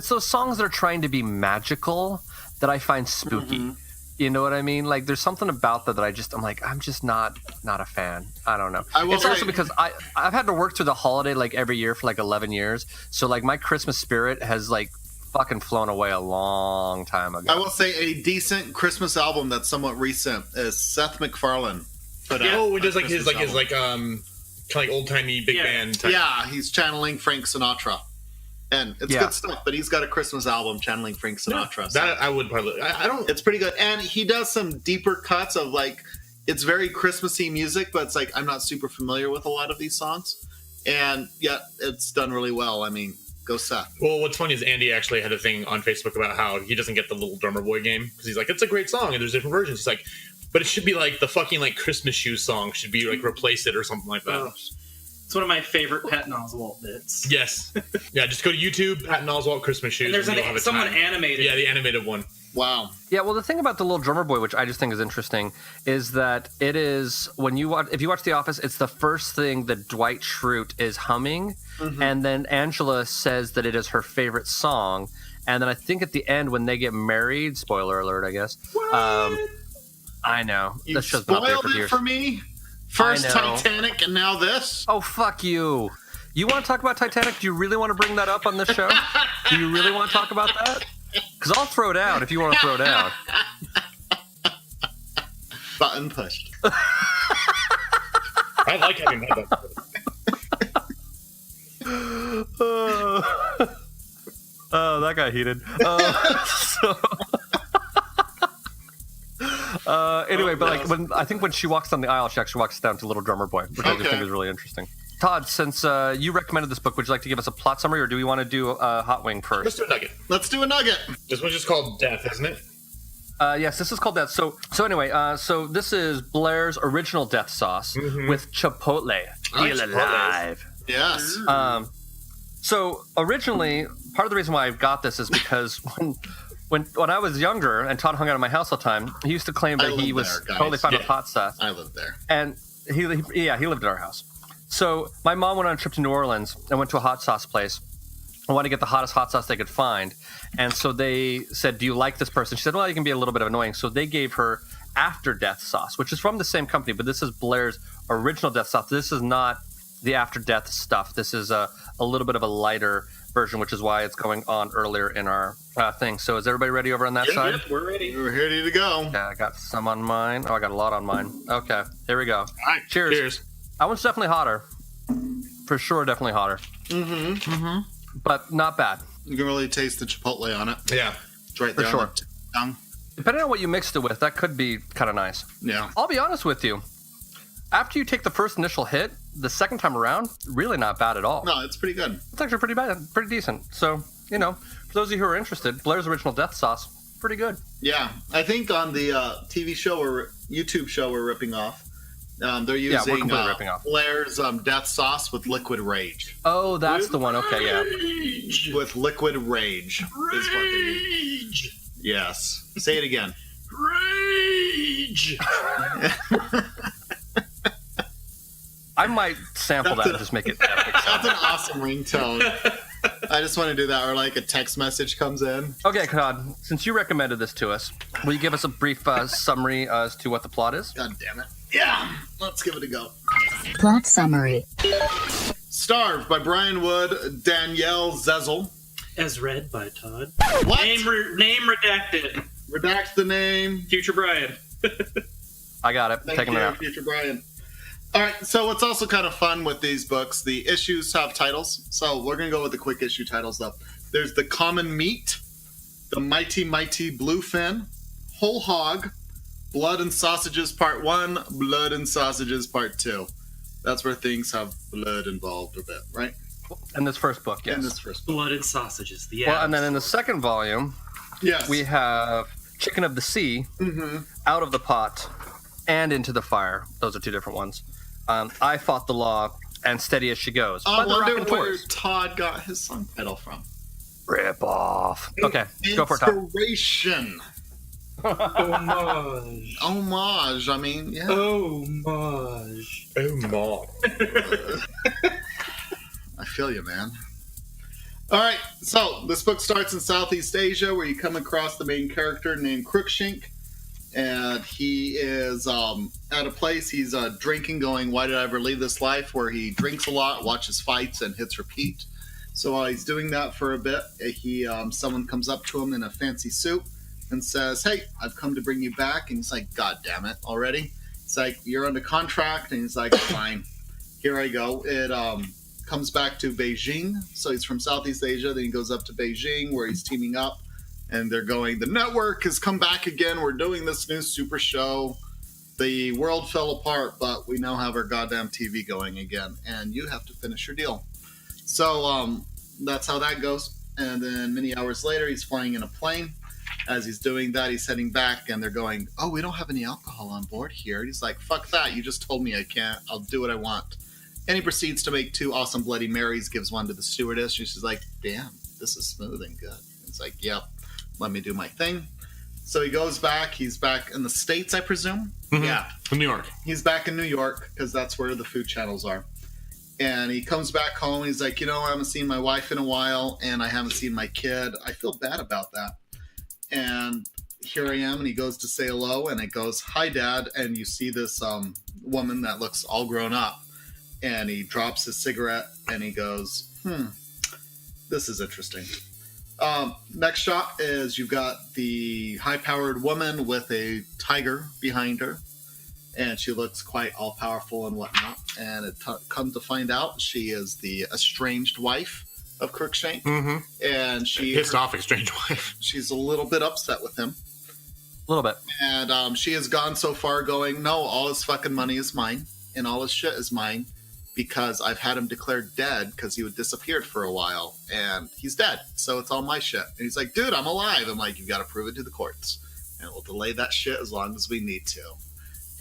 F: those songs that are trying to be magical that I find spooky. You know what I mean? Like, there's something about that I'm just not a fan. I don't know. It's also because I've had to work through the holiday like every year for like 11 years. So like my Christmas spirit has like fucking flown away a long time ago.
J: I will say a decent Christmas album that's somewhat recent is Seth MacFarlane put out.
L: Oh, it does like his kind of like old timey big band type.
J: Yeah, he's channeling Frank Sinatra. And it's good stuff, but he's got a Christmas album channeling Frank Sinatra.
L: So. That I would probably. I don't.
J: It's pretty good, and he does some deeper cuts of like it's very Christmassy music, but it's like I'm not super familiar with a lot of these songs, and yet it's done really well. I mean, go Seth.
L: Well, what's funny is Andy actually had a thing on Facebook about how he doesn't get the Little Drummer Boy game because he's like, it's a great song and there's different versions. He's like, but it should be like the fucking like Christmas Shoes song should be like replace it or something like that.
M: It's one of my favorite Patton Oswalt bits.
L: Yes. Yeah, just go to YouTube, Patton Oswalt Christmas shoes.
M: And there's someone animated.
L: Yeah, the animated one.
J: Wow.
P: Yeah, well, the thing about the Little Drummer Boy, which I just think is interesting, is that it is if you watch The Office, it's the first thing that Dwight Schrute is humming, and then Angela says that it is her favorite song, and then I think at the end when they get married, spoiler alert, I guess. I know
J: You
P: this show's been up there
J: spoiled
P: for
J: it
P: years.
J: for me. First
P: I know.
J: Titanic and now this.
P: Oh, fuck you. You want to talk about Titanic? Do you really want to bring that up on this show? Do you really want to talk about that? Because I'll throw down if you want to throw down.
J: Button pushed.
L: I like having that button.
P: Oh, that got heated. Anyway, but like I think when she walks down the aisle, she actually walks down to Little Drummer Boy, which I just think is really interesting. Todd, since you recommended this book, would you like to give us a plot summary, or do we want to do a hot wing first?
L: Let's do a nugget.
J: Let's do a nugget.
L: This one's just called Death, isn't it?
P: Yes, this is called Death. So anyway, so this is Blair's original death sauce with Chipotle. Feel alive.
J: Yes.
P: So originally, part of the reason why I got this is because when I was younger and Todd hung out at my house all the time, he used to claim that he was totally fine with hot sauce.
J: I lived there.
P: And he lived at our house. So my mom went on a trip to New Orleans and went to a hot sauce place. I wanted to get the hottest hot sauce they could find. And so they said, do you like this person? She said, well, you can be a little bit annoying. So they gave her After Death sauce, which is from the same company, but this is Blair's original death sauce. This is not the After Death stuff. This is a little bit of a lighter version, which is why it's going on earlier in our thing. So is everybody ready over on that side?
M: Yep, we're ready.
J: We're ready to go.
P: Yeah, I got some on mine. Oh, I got a lot on mine. Okay, here we go.
J: All right.
P: Cheers. That one's definitely hotter. For sure, definitely hotter. But not bad.
J: You can really taste the chipotle on it.
L: Yeah.
J: It's right there.
P: For sure.
J: On the tongue.
P: Depending on what you mixed it with, that could be kind of nice.
J: Yeah.
P: I'll be honest with you. After you take the first initial hit, the second time around, really not bad at all.
J: No, it's pretty good.
P: It's actually pretty decent. So, for those of you who are interested, Blair's original death sauce, pretty good.
J: Yeah. I think on the TV show or YouTube show we're ripping off, they're using
P: completely ripping off.
J: Blair's death sauce with liquid rage.
P: Oh, that's the one. Okay, yeah.
J: With liquid rage. Is what they use. Yes. Say it again.
L: Rage!
P: I might sample that and just make it epic.
J: That's an awesome ringtone. I just want to do that, or like a text message comes in.
P: Okay, Todd, since you recommended this to us, will you give us a brief summary as to what the plot is?
J: God damn it. Yeah, let's give it a go.
A: Plot summary.
J: Starved by Brian Wood, Danielle Zezel.
M: As read by Todd.
J: What?
M: Name redacted.
J: Redact the name.
M: Future Brian.
P: I got it.
J: Thank
P: Take him
J: you,
P: out.
J: Future Brian. All right, so what's also kind of fun with these books, the issues have titles. So we're going to go with the quick issue titles, though. There's The Common Meat, The Mighty Mighty Bluefin, Whole Hog, Blood and Sausages Part 1, Blood and Sausages Part 2. That's where things have blood involved a bit, right?
P: In this first book, yes.
J: In this first book.
M: Blood and Sausages. The
P: Well, and then in the second volume,
J: yes,
P: we have Chicken of the Sea, Out of the Pot, and Into the Fire. Those are two different ones. I Fought the Law, and Steady as She Goes.
J: I
P: By the
J: wonder
P: Rockin'
J: where
P: Tours.
J: Todd got his song title from.
P: Rip off. Okay, go for it, Todd.
J: Inspiration.
M: Homage.
J: Homage, I mean, yeah.
M: Homage.
J: I feel you, man. All right, so this book starts in Southeast Asia, where you come across the main character named Cruikshank, and he is at a place. He's drinking, going, "Why did I ever leave this life?" Where he drinks a lot, watches fights, and hits repeat. So while he's doing that for a bit, someone comes up to him in a fancy suit and says, "Hey, I've come to bring you back." And he's like, "God damn it, already?" It's like, "You're under contract," and he's like, "Fine, here I go." It comes back to Beijing. So he's from Southeast Asia. Then he goes up to Beijing, where he's teaming up, and they're going, "The network has come back again. We're doing this new super show. The world fell apart, but we now have our goddamn TV going again, and you have to finish your deal." So that's how that goes. And then many hours later, he's flying in a plane. As he's doing that, he's heading back, and they're going, "Oh, we don't have any alcohol on board here." And he's like, "Fuck that. You just told me I can't. I'll do what I want." And he proceeds to make 2 awesome Bloody Marys, gives one to the stewardess. She's like, damn, this is smooth and good. It's like, yep, let me do my thing. So he goes back. He's back in the States, I presume.
L: Mm-hmm.
J: Yeah.
L: In New York.
J: He's back in New York because that's where the food channels are. And he comes back home. He's like, I haven't seen my wife in a while, and I haven't seen my kid. I feel bad about that. And here I am, and he goes to say hello, and it goes, hi, Dad. And you see this woman that looks all grown up, and he drops his cigarette, and he goes, this is interesting. Next shot is you've got the high-powered woman with a tiger behind her, and she looks quite all-powerful and whatnot. And it comes to find out she is the estranged wife of Cruikshank.
L: Mm-hmm.
J: And she
L: pissed off estranged wife.
J: She's a little bit upset with him.
P: A little bit.
J: And she has gone so far going, no, all his fucking money is mine, and all his shit is mine, because I've had him declared dead because he disappeared for a while, and he's dead, so it's all my shit. And he's like, dude, I'm alive. I'm like, you've got to prove it to the courts, and we'll delay that shit as long as we need to.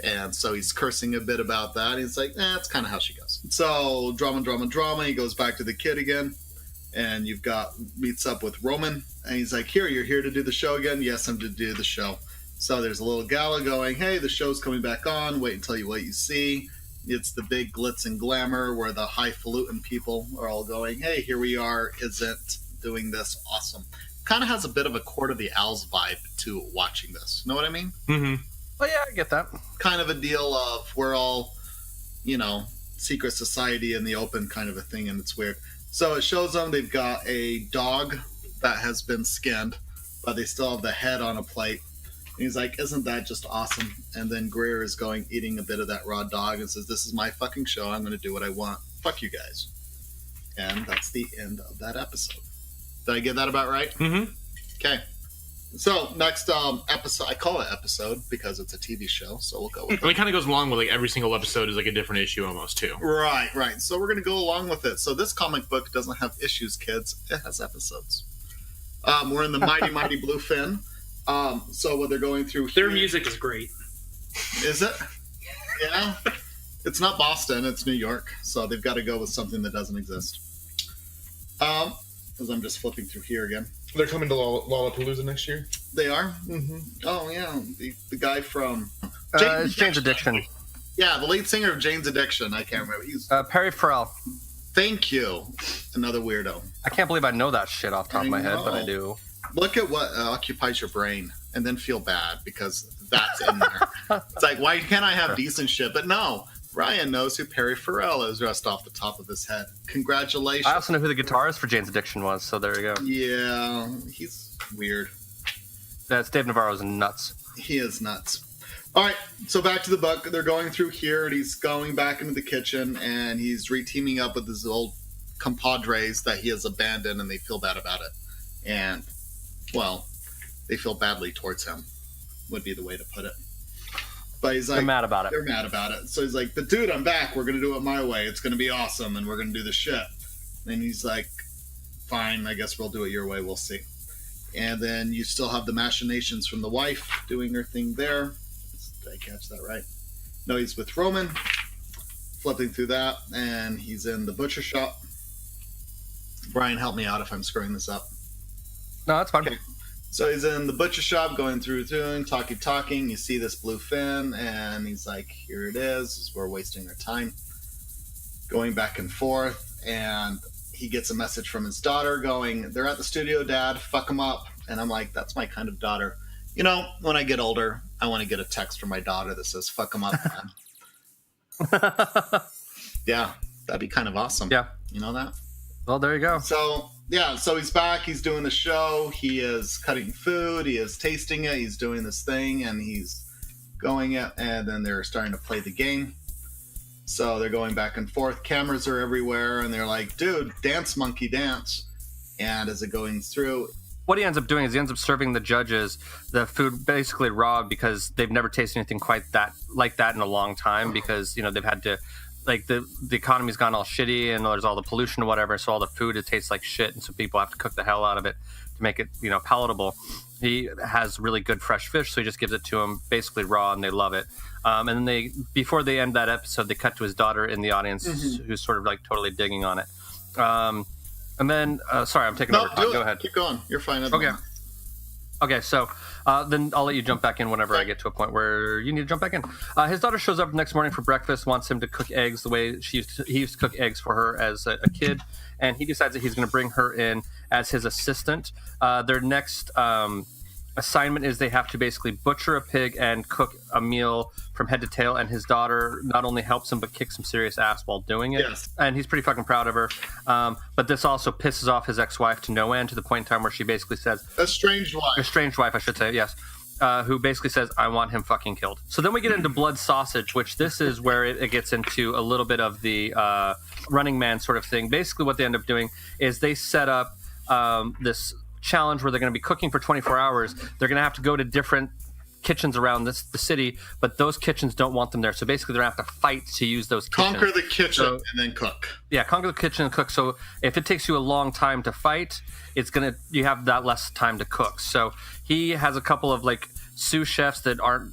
J: And so he's cursing a bit about that. He's like, that's kind of how she goes. So drama. He goes back to the kid again, and meets up with Roman, and he's like, you're here to do the show again? Yes, I'm to do the show. So there's a little gala going, hey, the show's coming back on. Wait until what you see. It's the big glitz and glamour where the highfalutin people are all going, hey, here we are, isn't doing this awesome. Kind of has a bit of a Court of the Owls vibe to watching this. Know what I mean?
L: Mm-hmm.
P: Oh, yeah, I get that.
J: Kind of a deal of we're all, secret society in the open kind of a thing, and it's weird. So it shows them they've got a dog that has been skinned, but they still have the head on a plate. And he's like, isn't that just awesome? And then Greer is eating a bit of that raw dog and says, this is my fucking show. I'm going to do what I want. Fuck you guys. And that's the end of that episode. Did I get that about right?
L: Mm-hmm.
J: Okay. So next episode, I call it episode because it's a TV show, so we'll go with it.
L: It kind of goes along with every single episode is a different issue almost too.
J: Right. So we're going to go along with it. So this comic book doesn't have issues, kids. It has episodes. We're in the Mighty Blue Fin. So what they're going through here...
I: Their music is great.
J: Is it? Yeah. It's not Boston, it's New York, so they've got to go with something that doesn't exist. Because I'm just flipping through here again.
L: They're coming to Lollapalooza next year?
J: They are? Mm-hmm. Oh, yeah. The guy from...
P: Jane's Addiction.
J: Yeah, the lead singer of Jane's Addiction. I can't remember. He's...
P: Perry Farrell.
J: Thank you. Another weirdo.
P: I can't believe I know that shit off the top of my head, but I do.
J: Look at what occupies your brain and then feel bad because that's in there. It's like, why can't I have decent shit? But no, Brian knows who Perry Farrell is just off the top of his head. Congratulations.
P: I also know who the guitarist for Jane's Addiction was, so there you go.
J: Yeah, he's weird.
P: That's Dave Navarro's nuts.
J: He is nuts. All right, so back to the book. They're going through here, and he's going back into the kitchen, and he's re-teaming up with his old compadres that he has abandoned, and they feel bad about it. And... well, they feel badly towards him, would be the way to put it. But he's like...
P: they're mad about it.
J: They're mad about it. So he's like, but dude, I'm back. We're going to do it my way. It's going to be awesome, and we're going to do the shit. And he's like, fine, I guess we'll do it your way. We'll see. And then you still have the machinations from the wife doing her thing there. Did I catch that right? No, he's with Roman, flipping through that, and he's in the butcher shop. Brian, help me out if I'm screwing this up.
P: No, that's fine.
J: Okay. So he's in the butcher shop, going through, talking. You see this blue fin, and he's like, here it is. We're wasting our time. Going back and forth, and he gets a message from his daughter going, they're at the studio, Dad. Fuck them up. And I'm like, that's my kind of daughter. When I get older, I want to get a text from my daughter that says, fuck them up, man. Yeah, that'd be kind of awesome.
P: Yeah.
J: You know that?
P: Well, there you go.
J: So he's back. He's doing the show. He is cutting food. He is tasting it. He's doing this thing, and he's going it. And then they're starting to play the game. So they're going back and forth. Cameras are everywhere, and they're like, dude, dance, monkey, dance. And as it going through...
P: what he ends up doing is he ends up serving the judges the food basically raw because they've never tasted anything quite like that in a long time because, they've had to like the economy's gone all shitty and there's all the pollution or whatever, so all the food, it tastes like shit, and so people have to cook the hell out of it to make it, palatable. He has really good fresh fish, so he just gives it to them basically raw, and they love it. And then before they end that episode, they cut to his daughter in the audience, who's sort of like totally digging on it. And then, sorry, I'm taking over. Go ahead.
J: Keep going. You're fine.
P: Okay, so then I'll let you jump back in whenever I get to a point where you need to jump back in. His daughter shows up next morning for breakfast, wants him to cook eggs the way he used to cook eggs for her as a kid, and he decides that he's going to bring her in as his assistant. Their next assignment is they have to basically butcher a pig and cook a meal from head to tail, and his daughter not only helps him but kicks some serious ass while doing it.
J: Yes.
P: And he's pretty fucking proud of her. But this also pisses off his ex-wife to no end, to the point in time where she basically says,
J: estranged wife,
P: I should say, yes, who basically says, I want him fucking killed. So then we get into blood sausage, which this is where it gets into a little bit of the Running Man sort of thing. Basically what they end up doing is they set up this challenge where they're going to be cooking for 24 hours. They're going to have to go to different kitchens around the city, but those kitchens don't want them there. So basically they're going to have to fight to use those kitchens.
J: Conquer the kitchen and then cook.
P: Yeah, conquer the kitchen and cook. So if it takes you a long time to fight, you have that less time to cook. So he has a couple of like sous chefs that are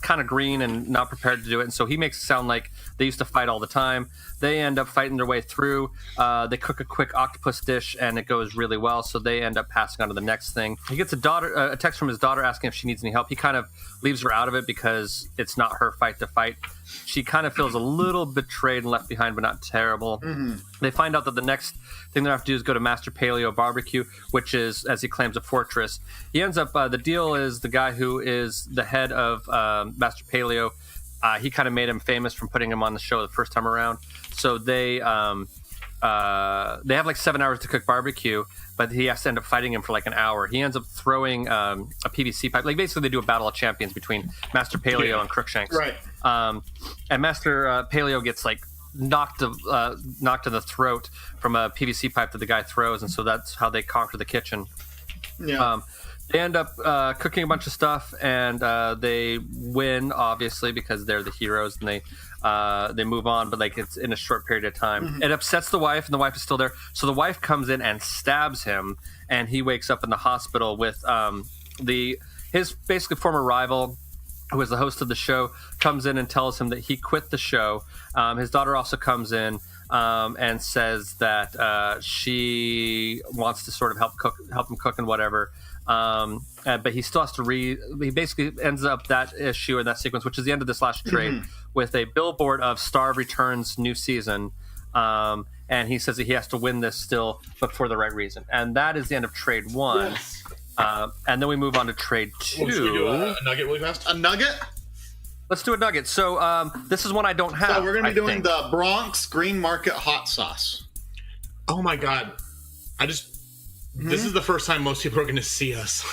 P: kind of green and not prepared to do it. And so he makes it sound like they used to fight all the time. They end up fighting their way through. They cook a quick octopus dish, and it goes really well. So they end up passing on to the next thing. He gets a text from his daughter asking if she needs any help. He kind of leaves her out of it because it's not her fight to fight. She kind of feels a little betrayed and left behind, but not terrible. Mm-hmm. They find out that the next thing they have to do is go to Master Paleo Barbecue, which is, as he claims, a fortress. He ends up, the deal is the guy who is the head of Master Paleo, he kind of made him famous from putting him on the show the first time around. So they have like 7 hours to cook barbecue, but he has to end up fighting him for like an hour. He ends up throwing a PVC pipe. Like basically they do a battle of champions between Master Paleo and Cruikshank.
J: Right.
P: And Master Paleo gets like knocked to the throat from a PVC pipe that the guy throws, and so that's how they conquer the kitchen.
J: Yeah.
P: They end up cooking a bunch of stuff, and they win, obviously, because they're the heroes, and they move on, but like it's in a short period of time. Mm-hmm. It upsets the wife, and the wife is still there. So the wife comes in and stabs him, and he wakes up in the hospital with his basically former rival, who is the host of the show, comes in and tells him that he quit the show. His daughter also comes in and says that she wants to sort of help him cook and whatever. But he still has to he basically ends up that issue in that sequence, which is the end of this last trade, with a billboard of Starve Returns new season. And he says that he has to win this still, but for the right reason. And that is the end of trade 1. Yes. And then we move on to trade 2.
L: Should we do a nugget really fast?
J: A nugget?
P: Let's do a nugget. So this is one I don't have.
J: So we're going to be doing the Bronx Green Market hot sauce.
L: Oh my God. This is the first time most people are going to see us.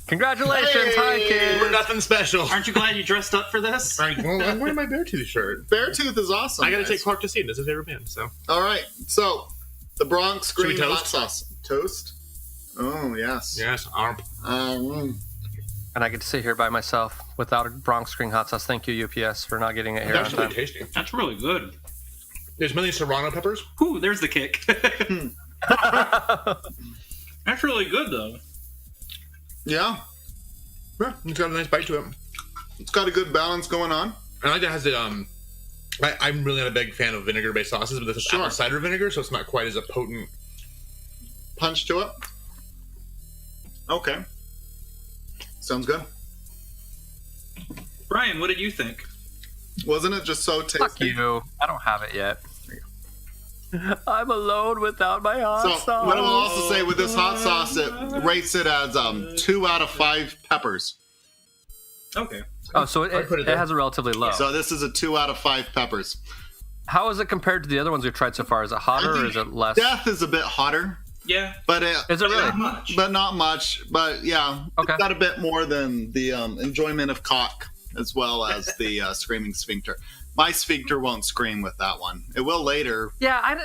P: Congratulations,
J: hey,
P: hi kids.
L: We're nothing special.
I: Aren't you glad you dressed up for this?
L: Well, I'm wearing my Beartooth shirt.
J: Beartooth is awesome.
L: I got to take Clark to see him. This is his favorite band. So.
J: All right. So the Bronx Green hot
L: toast?
J: sauce. Toast? Oh, yes.
L: Yes.
P: And I get to sit here by myself without a Bronx Green hot sauce. Thank you, UPS, for not getting it here
L: That's
P: on time.
L: really tasty.
I: That's really good.
L: There's many serrano peppers.
I: Ooh, there's the kick. That's really good, though.
J: Yeah.
L: Yeah, it's got a nice bite to it.
J: It's got a good balance going on.
L: I like that it has the I'm really not a big fan of vinegar-based sauces, but this is apple cider vinegar, so it's not quite as a potent
J: punch to it. Okay. Sounds good.
I: Brian, what did you think?
J: Wasn't it just so tasty?
P: Fuck you. I don't have it yet. I'm alone without my hot sauce.
J: What I will also say with this hot sauce, it rates it as 2 out of 5 peppers.
I: Okay.
P: Oh, so it has a relatively low.
J: So this is a 2 out of 5 peppers.
P: How is it compared to the other ones we've tried so far? Is it hotter or is it less?
J: Death is a bit hotter.
I: Yeah.
J: But
P: is it really?
I: Not much.
J: But not much. But yeah,
P: okay.
J: It's got a bit more than the enjoyment of cock as well as the screaming sphincter. My sphincter won't scream with that one. It will later.
P: Yeah,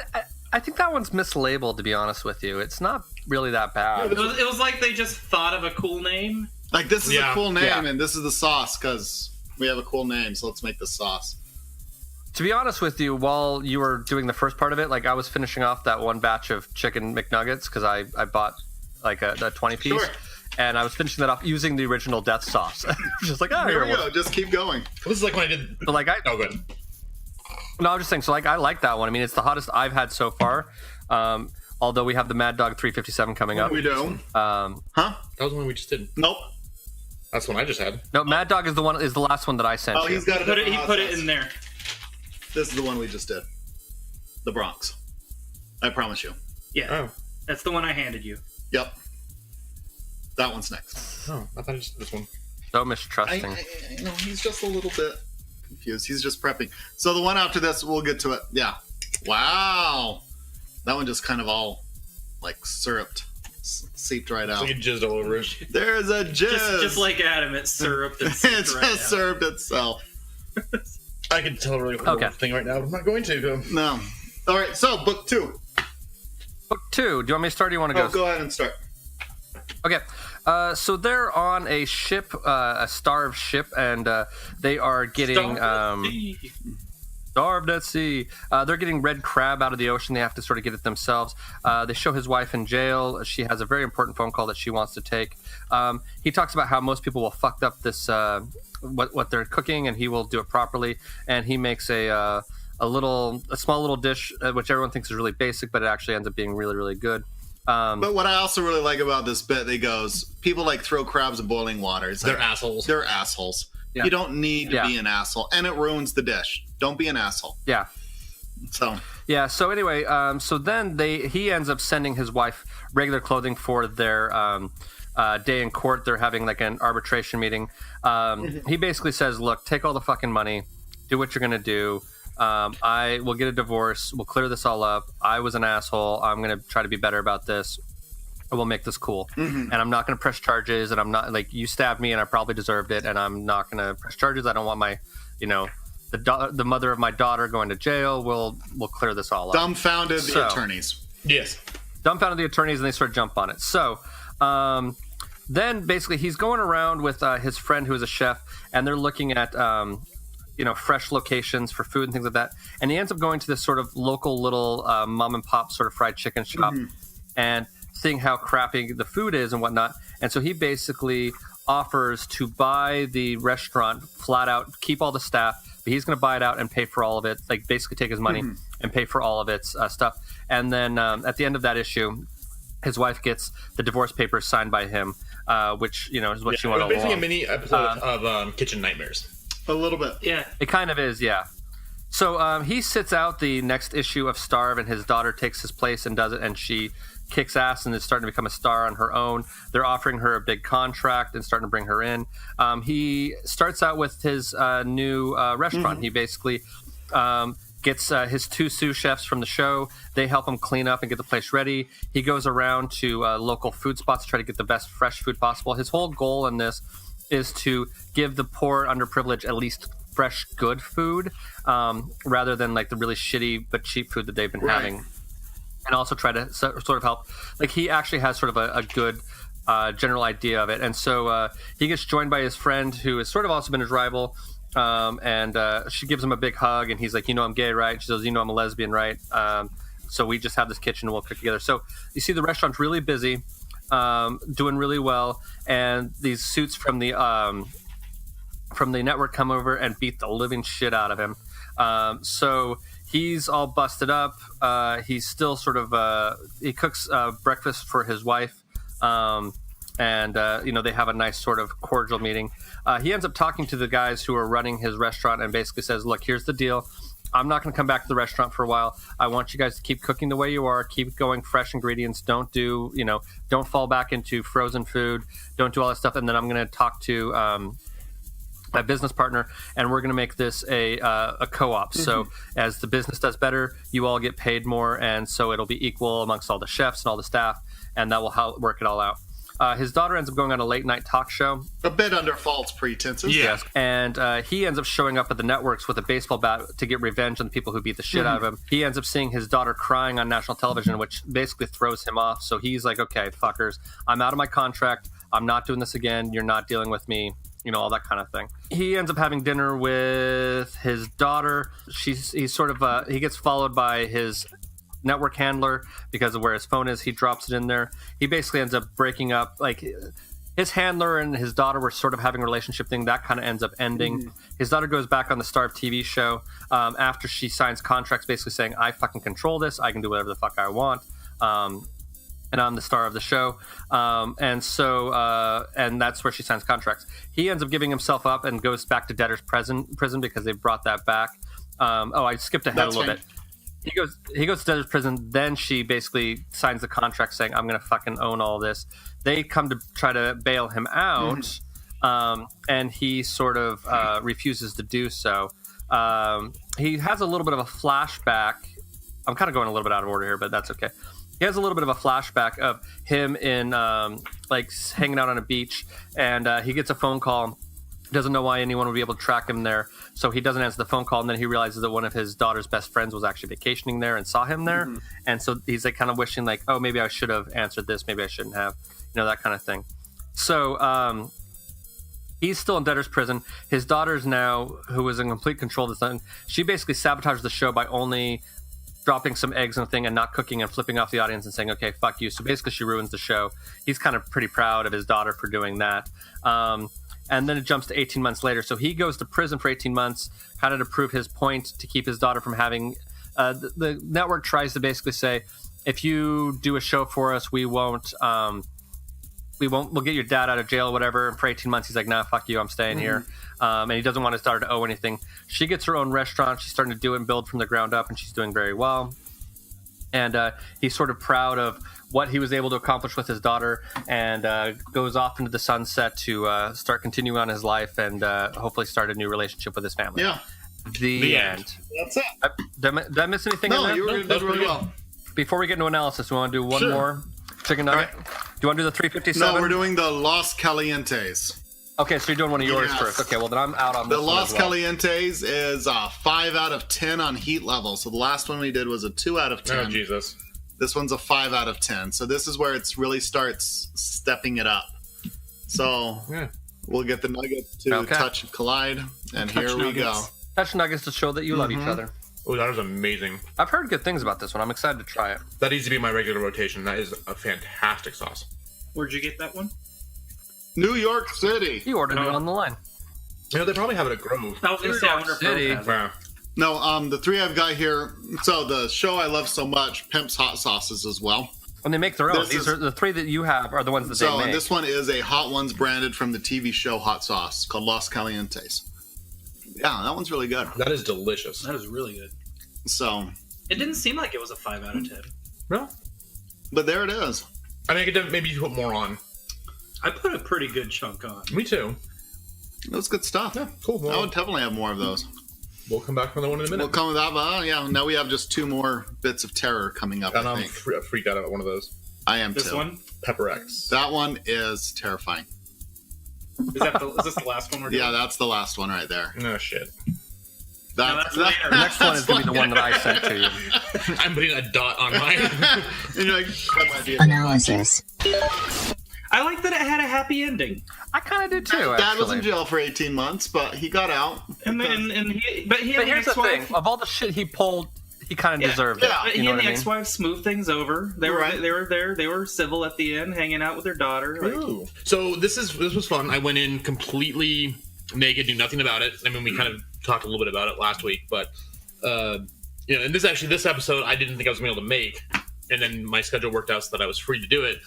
P: I think that one's mislabeled, to be honest with you. It's not really that bad.
I: It was like they just thought of a cool name.
J: Like, this is a cool name, and this is the sauce, because We have a cool name, so let's make the sauce.
P: To be honest with you, while you were doing the first part of it, like I was finishing off that one batch of chicken McNuggets because I bought like a 20-piece. Sure. And I was finishing that off using the original death sauce. Just like, oh,
J: here we go. Just keep going.
L: This is like when I did.
P: But like
L: Oh, good.
P: No, I was just saying. So like, I like that one. I mean, it's the hottest I've had so far. Although we have the Mad Dog 357 coming up.
J: We do.
L: Huh? That was the one we just did.
J: Nope.
L: That's the one I just had.
P: No, Mad Dog is the last one that I sent.
J: Oh, he's got it.
M: He put it in there.
J: This is the one we just did. The Bronx. I promise you.
M: Yeah. Oh. That's the one I handed you.
J: Yep. That one's next.
L: Oh, I thought I just did this one.
P: So mistrusting.
J: I know, he's just a little bit confused. He's just prepping. So the one after this, we'll get to it. Yeah. Wow. That one just kind of all like syruped, seeped right out.
L: So you jizzed all over it.
J: There's a jizz.
M: Just like Adam, it's syruped and seeped
J: it's
M: right
J: just served itself.
L: I can tell a really horrible thing right now, but I'm not going to.
J: No. All right, so book 2.
P: Book 2. Do you want me to start or do you want to go?
J: Go ahead and start.
P: Okay. So they're on a ship, a starved ship, and they are getting... Starved at sea. They're getting red crab out of the ocean. They have to sort of get it themselves. They show his wife in jail. She has a very important phone call that she wants to take. He talks about how most people will fuck up this what they're cooking, and he will do it properly. And he makes a small little dish, which everyone thinks is really basic, but it actually ends up being really, really good.
J: But what I also really like about this bit, he goes, people like throw crabs in boiling water. It's
L: they're
J: like,
L: assholes.
J: They're assholes. Yeah. You don't need to be an asshole, and it ruins the dish. Don't be an asshole.
P: Yeah.
J: So
P: anyway, so then he ends up sending his wife regular clothing for their day in court. They're having like an arbitration meeting. He basically says, look, take all the fucking money, do what you're going to do. I will get a divorce. We'll clear this all up. I was an asshole. I'm going to try to be better about this. We'll make this cool. And I'm not going to press charges. And I'm not like, you stabbed me and I probably deserved it. And I'm not going to press charges. I don't want my, the mother of my daughter going to jail. We'll clear this all up.
J: Dumbfounded the attorneys.
L: Yes.
P: Dumbfounded the attorneys, and they sort of jump on it. So then basically he's going around with his friend who is a chef, and they're looking at fresh locations for food and things like that. And he ends up going to this sort of local little mom and pop sort of fried chicken shop and seeing how crappy the food is and whatnot. And so he basically offers to buy the restaurant flat out, keep all the staff, but he's going to buy it out and pay for all of it, like basically take his money and pay for all of its stuff. And then at the end of that issue, his wife gets the divorce papers signed by him, which, is what she wanted all along.
L: Basically a mini episode of Kitchen Nightmares.
J: A little bit.
M: Yeah.
P: It kind of is, yeah. So he sits out the next issue of Starve, and his daughter takes his place and does it, and she kicks ass and is starting to become a star on her own. They're offering her a big contract and starting to bring her in. He starts out with his new restaurant. He basically gets his 2 sous chefs from the show. They help him clean up and get the place ready. He goes around to local food spots to try to get the best fresh food possible. His whole goal in this is to give the poor, underprivileged at least fresh, good food, rather than like the really shitty but cheap food that they've been having. And also try to sort of help. Like he actually has sort of a good general idea of it. And so he gets joined by his friend who has sort of also been his rival. And she gives him a big hug, and he's like, I'm gay, right? She says, I'm a lesbian, right? So we just have this kitchen and we'll cook together. So you see the restaurant's really busy, doing really well. And these suits from the network come over and beat the living shit out of him. So he's all busted up. He's still sort of he cooks breakfast for his wife, and they have a nice sort of cordial meeting. He ends up talking to the guys who are running his restaurant and basically says, look, here's the deal. I'm not going to come back to the restaurant for a while. I want you guys to keep cooking the way you are. Keep going fresh ingredients. Don't fall back into frozen food. Don't do all that stuff. And then I'm going to talk to my business partner, and we're going to make this a co-op. So as the business does better, you all get paid more, and so it'll be equal amongst all the chefs and all the staff, and that will help work it all out. His daughter ends up going on a late night talk show.
J: A bit under false pretenses.
P: Yes. And he ends up showing up at the networks with a baseball bat to get revenge on the people who beat the shit out of him. He ends up seeing his daughter crying on national television, which basically throws him off. So he's like, okay, fuckers, I'm out of my contract. I'm not doing this again. You're not dealing with me. all that kind of thing. He ends up having dinner with his daughter. He gets followed by his network handler because of where his phone is. He drops it in there. He basically ends up breaking up. Like, his handler and his daughter were sort of having a relationship thing. That kind of ends up ending. His daughter goes back on the Starve TV show after she signs contracts basically saying, I fucking control this. I can do whatever the fuck I want. And I'm the star of the show. And that's where she signs contracts. He ends up giving himself up and goes back to debtor's prison because they brought that back. I skipped ahead a little bit. He goes to debtor's prison. Then she basically signs the contract saying, I'm going to fucking own all this. They come to try to bail him out. And he sort of refuses to do so. He has a little bit of a flashback. I'm kind of going a little bit out of order here, but that's okay. He has a little bit of a flashback of him in hanging out on a beach, and he gets a phone call. Doesn't know why anyone would be able to track him there, so he doesn't answer the phone call. And then he realizes that one of his daughter's best friends was actually vacationing there and saw him there, and so he's like kind of wishing like, oh, maybe I should have answered this, maybe I shouldn't have, that kind of thing. So he's still in debtor's prison. His daughter's now, who is in complete control of the thing, she basically sabotages the show by only dropping some eggs in the thing and not cooking and flipping off the audience and saying, okay, fuck you. So basically she ruins the show. He's kind of pretty proud of his daughter for doing that. And then it jumps to 18 months later. So he goes to prison for 18 months, kind of to prove his point, to keep his daughter from having... the network tries to basically say, if you do a show for us, we'll get your dad out of jail or whatever. And for 18 months, he's like, nah, fuck you, I'm staying here. And he doesn't want his daughter to owe anything. She gets her own restaurant. She's starting to do it and build from the ground up, and she's doing very well. And he's sort of proud of what he was able to accomplish with his daughter, and goes off into the sunset to start continuing on his life and hopefully start a new relationship with his family.
J: Yeah.
P: The end.
J: That's it.
P: Did I miss anything in there?
J: No, you were doing really well.
P: Before we get into analysis, we want to do one more chicken nugget. Right. Do you want to do the 357?
J: No, we're doing the Los Calientes.
P: Okay, so you're doing one of yours first. Okay, well then I'm out on this one.
J: The Los Calientes is 5 out of 10 on heat level. So the last one we did was a 2 out of 10.
L: Oh, Jesus.
J: This one's a 5 out of 10. So this is where it really starts stepping it up. So we'll get the nuggets to touch and collide. And here we go.
P: Touch nuggets to show that you love each other.
L: Oh, that is amazing.
P: I've heard good things about this one. I'm excited to try it.
L: That needs to be my regular rotation. That is a fantastic sauce.
M: Where'd you get that one?
J: New York City.
P: You ordered it on the line.
L: They probably have it at Grove.
M: I was going to say, I wonder if Grove has it.
J: No, the three I've got here. So the show I love so much, Pimp's Hot Sauces as well.
P: And they make their own. These are the three that you have are the ones that they make.
J: And this one is a Hot Ones branded from the TV show Hot Sauce called Los Calientes. Yeah, that one's really good.
L: That is delicious.
M: That is really good.
J: So
M: it didn't seem like it was a 5 out of 10.
L: No,
J: but there it is.
L: I mean, I could maybe put more on.
M: I put a pretty good chunk on.
L: Me too.
J: That's good stuff.
L: Yeah, cool. Well,
J: I would definitely have more of those.
L: We'll come back for another one in a minute.
J: We'll come with that. Now we have just 2 more bits of terror coming up.
L: And I'm freaked out about one of those.
J: I am
M: this
J: too.
M: One?
L: Pepper X.
J: That one is terrifying.
M: Is this the last one we're doing?
J: Yeah, that's the last one right there.
L: No shit.
J: That's
P: the next one is going to be the one that I sent to you.
L: I'm putting a dot on mine.
J: And you're like, that might be
A: Analysis.
M: I like that it had a happy ending.
P: I kind of did too.
J: Dad was in jail for 18 months, but he got out.
M: But
P: here's the thing: of all the shit he pulled, he kind of deserved it.
M: But he and the ex-wife smoothed things over. They were there. They were civil at the end, hanging out with their daughter.
L: Ooh. So this was fun. I went in completely naked, knew nothing about it. I mean, we kind of talked a little bit about it last week, but and this episode I didn't think I was going to be able to make, and then my schedule worked out so that I was free to do it.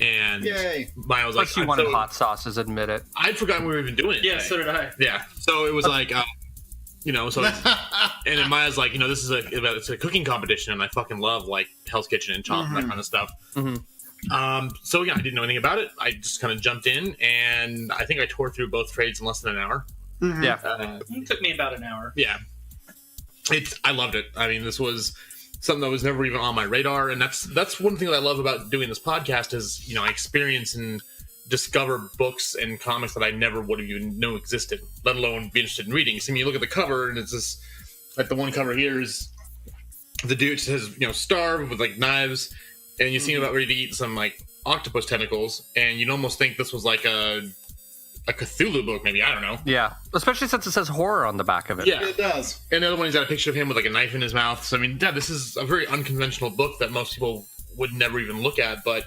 L: And Maya was like,
P: you wanted hot sauces, admit it.
L: I'd forgotten we were even doing it.
M: Yeah, so did I.
L: Yeah. So it was like, so and then Maya's like, this is it's a cooking competition, and I fucking love like Hell's Kitchen and Chomp and that kind of stuff. So I didn't know anything about it. I just kind of jumped in, and I think I tore through both trades in less than an hour.
P: Yeah.
M: It took me about an hour.
L: Yeah. I loved it. I mean, this was something that was never even on my radar, and that's one thing that I love about doing this podcast is I experience and discover books and comics that I never would have even known existed, let alone be interested in reading. So you look at the cover, and it's this, like the one cover here is the dude says starve with like knives, and you see him about ready to eat some like octopus tentacles, and you'd almost think this was like a a Cthulhu book, maybe. I don't know.
P: Yeah, especially since it says horror on the back of it.
L: Yeah,
J: it does.
L: And the other one, he's got a picture of him with like a knife in his mouth. So I mean, yeah, this is a very unconventional book that most people would never even look at, but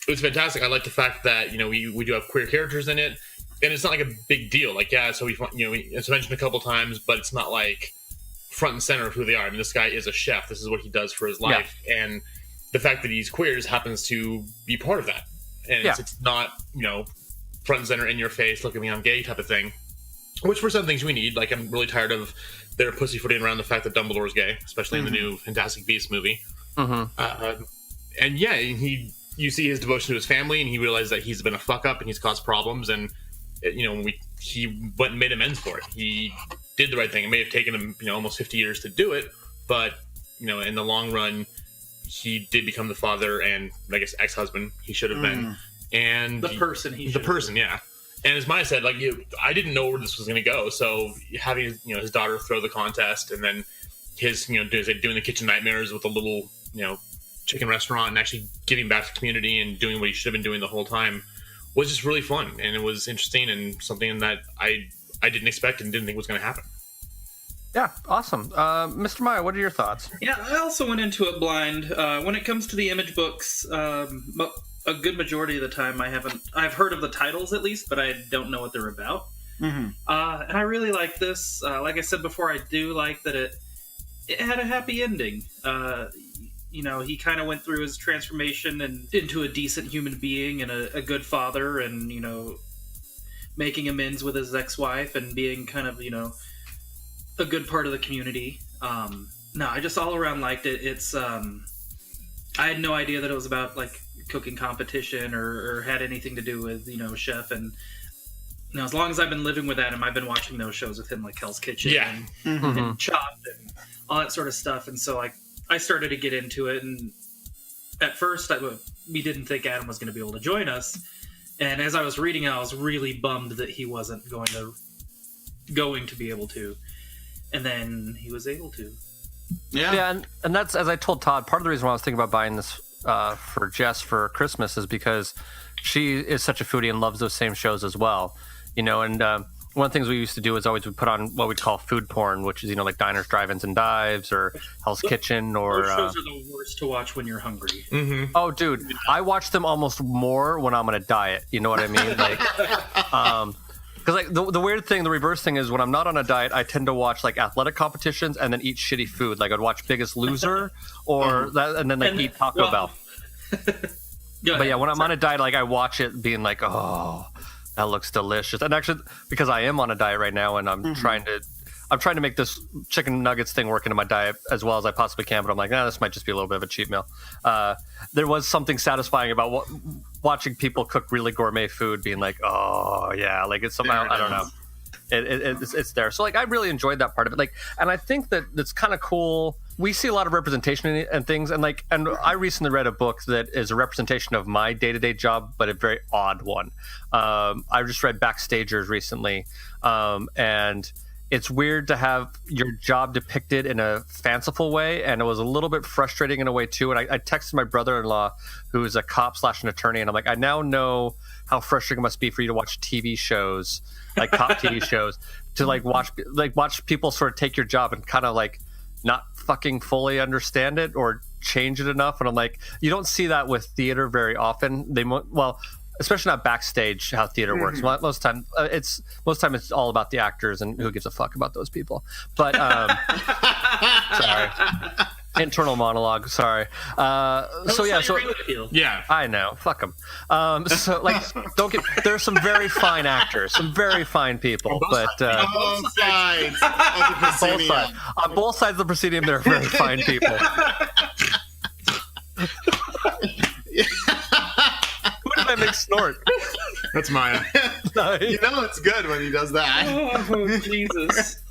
L: it was fantastic. I like the fact that we do have queer characters in it, and it's not like a big deal. Like so it's mentioned a couple times, but it's not like front and center of who they are. I mean, this guy is a chef. This is what he does for his life, and the fact that he's queer just happens to be part of that. And it's not front and center in your face, look at me, I'm gay type of thing. Which for some things we need. Like I'm really tired of their pussyfooting around the fact that Dumbledore's gay, especially in the new Fantastic Beasts movie.
P: Mm-hmm.
L: And you see his devotion to his family, and he realizes that he's been a fuck up and he's caused problems, and he went and made amends for it. He did the right thing. It may have taken him almost 50 years to do it, but in the long run, he did become the father and I guess ex-husband he should have been, and
M: the person
L: yeah. And as Maya said, like I didn't know where this was going to go, so having his daughter throw the contest, and then his doing the kitchen nightmares with a little chicken restaurant, and actually giving back to the community and doing what he should have been doing the whole time was just really fun, and it was interesting and something that I didn't expect and didn't think was going to happen.
P: Yeah, awesome. Mr. Maya, what are your thoughts?
M: Yeah, I also went into it blind. When it comes to the image books, a good majority of the time I've heard of the titles at least, but I don't know what they're about.
J: Mm-hmm.
M: And I really like this. Like I said before, I do like that it had a happy ending. He kind of went through his transformation and into a decent human being and a good father, and making amends with his ex-wife and being kind of a good part of the community. No, I just all around liked it. It's I had no idea that it was about like cooking competition or had anything to do with chef. And as long as I've been living with Adam, I've been watching those shows with him, like Hell's Kitchen and Chopped and all that sort of stuff. And so I started to get into it, and at first we didn't think Adam was going to be able to join us. And as I was reading it, I was really bummed that he wasn't going to be able to. And then he was able to.
P: Yeah, and that's, as I told Todd, part of the reason why I was thinking about buying this for Jess for Christmas is because she is such a foodie and loves those same shows as well. And one of the things we used to do is always would put on what we'd call food porn, which is like Diners, Drive-Ins, and Dives, or Hell's Kitchen, or
M: those shows are the worst to watch when you're hungry.
P: Mm-hmm. Oh, dude, I watch them almost more when I'm on a diet. You know what I mean? Because the weird thing, the reverse thing is when I'm not on a diet, I tend to watch like athletic competitions and then eat shitty food. Like I'd watch Biggest Loser or that, and then eat Taco Bell. But yeah, when I'm on a diet, like I watch it being like, oh, that looks delicious. And actually, because I am on a diet right now, and I'm trying to make this chicken nuggets thing work into my diet as well as I possibly can. But I'm like, this might just be a little bit of a cheat meal. There was something satisfying about watching people cook really gourmet food, being like, oh yeah, like it's somehow, I don't know, it's there. So like I really enjoyed that part of it. Like, and I think that it's kind of cool. We see a lot of representation in it and things, and I recently read a book that is a representation of my day-to-day job, but a very odd one. I just read Backstagers recently, and it's weird to have your job depicted in a fanciful way, and it was a little bit frustrating in a way too. And I texted my brother-in-law, who is a cop / an attorney, and I'm like, I now know how frustrating it must be for you to watch TV shows, like cop TV shows, to watch people sort of take your job and kind of like not fucking fully understand it or change it enough. And I'm like, you don't see that with theater very often. Especially not backstage, how theater works. Most time it's all about the actors, and who gives a fuck about those people. But sorry, internal monologue. Sorry.
L: Yeah,
P: I know. Fuck them. So like, there's some very fine actors, some very fine people, but
J: on both sides of the proscenium.
P: On both sides of the proscenium, there are very fine people. Did I make snort?
L: That's Maya.
P: Nice.
J: It's good when he does that.
M: Oh, Jesus.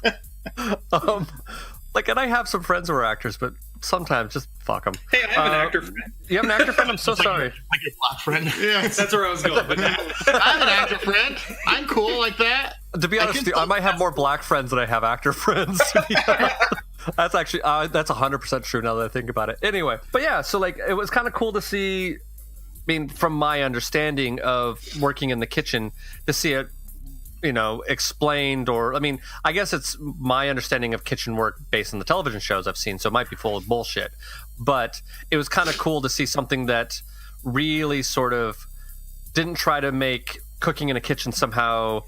P: And I have some friends who are actors, but sometimes just fuck them.
M: Hey, I have an actor friend.
P: You have an actor friend? I'm so sorry.
L: Like your black friend.
J: Yeah,
M: that's where I was going. But
J: I have an actor friend. I'm cool like that.
P: To be honest with you, I might have more black friends than I have actor friends. That's actually that's 100% true now that I think about it. Anyway, but yeah, so like it was kind of cool to see. I mean, from my understanding of working in the kitchen, to see it explained, or I mean, I guess it's my understanding of kitchen work based on the television shows I've seen, so it might be full of bullshit. But it was kind of cool to see something that really sort of didn't try to make cooking in a kitchen somehow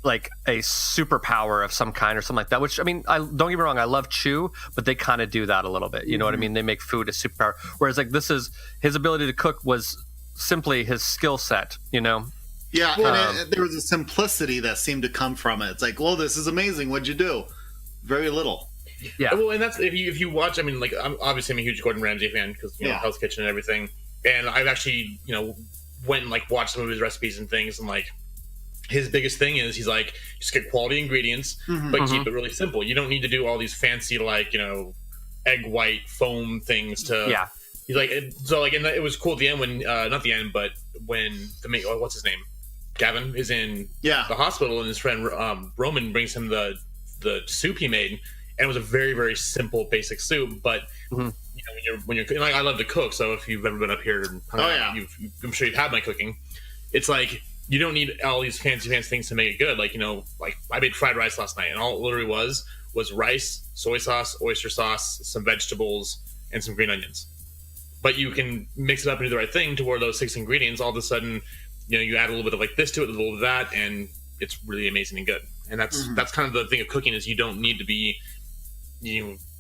P: like a superpower of some kind or something like that, which, I mean, don't get me wrong, I love Chew, but they kind of do that a little bit. You know what I mean? They make food a superpower. Whereas like this is his ability to cook was simply his skill set,
J: Yeah, and there was a simplicity that seemed to come from it. It's like, well, this is amazing. What'd you do? Very little.
P: Yeah.
L: Well, and that's if you watch. I mean, like, I'm a huge Gordon Ramsay fan because Hell's Kitchen and everything. And I've actually went and like watched some of his recipes and things, and like his biggest thing is he's like, just get quality ingredients, but keep it really simple. You don't need to do all these fancy like egg white foam things to.
P: Yeah.
L: He's like, so like, and it was cool at the end when not the end, but when what's his name, Gavin is in the hospital, and his friend Roman brings him the soup he made, and it was a very, very simple, basic soup. But when you're like, I love to cook, so if you've ever been up here, I'm sure you've had my cooking. It's like you don't need all these fancy things to make it good. Like like I made fried rice last night, and all it literally was rice, soy sauce, oyster sauce, some vegetables, and some green onions. But you can mix it up and do the right thing to where those 6 ingredients, all of a sudden, you add a little bit of like this to it, a little bit of that, and it's really amazing and good. And that's kind of the thing of cooking is you don't need to be,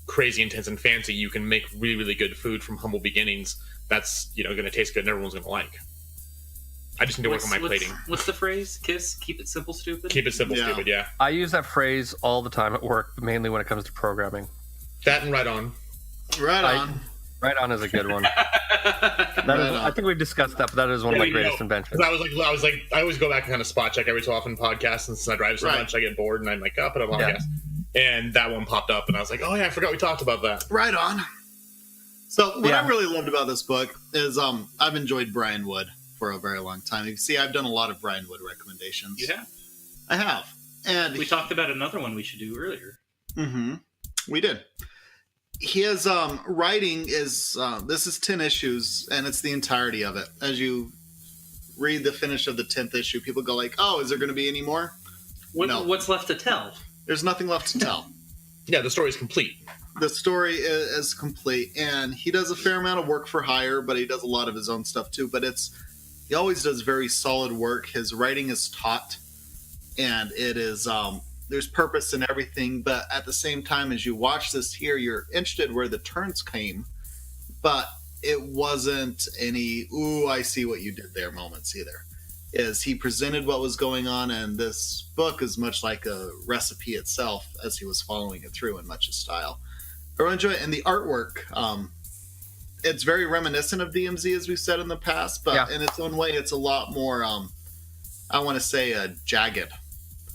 L: crazy intense and fancy. You can make really, really good food from humble beginnings. That's going to taste good and everyone's going to like. I just need to work on my plating.
M: What's the phrase? KISS? Keep it simple, stupid?
L: Keep it simple, stupid, yeah.
P: I use that phrase all the time at work, mainly when it comes to programming.
L: That and right on.
P: Right on is a good one. I think we've discussed that, but that is one of my greatest inventions.
L: I always go back and kind of spot check every so often podcasts, and since I drive so much, I get bored, and I'm like, put up a podcast. And that one popped up, and I was like, oh yeah, I forgot we talked about that.
J: Right on. So what I really loved about this book is I've enjoyed Brian Wood for a very long time. You can see I've done a lot of Brian Wood recommendations.
M: You have?
J: I have. And
M: we talked about another one we should do earlier.
J: We did. His writing is this is 10 issues, and it's the entirety of it. As you read the finish of the 10th issue, people go like, oh, is there going to be any more? No.
M: What's left to tell?
J: There's nothing left to tell.
L: Yeah, the story is complete.
J: The story is complete, and he does a fair amount of work for hire, but he does a lot of his own stuff too. But he always does very solid work. His writing is taut, and it is there's purpose in everything. But at the same time, as you watch this here, you're interested where the turns came, but it wasn't any "ooh, I see what you did there" moments either. Is he presented what was going on, and this book is much like a recipe itself as he was following it through in much of style. I really enjoy it. And the artwork, it's very reminiscent of DMZ, as we've said in the past, but in its own way, it's a lot more, I want to say, jagged.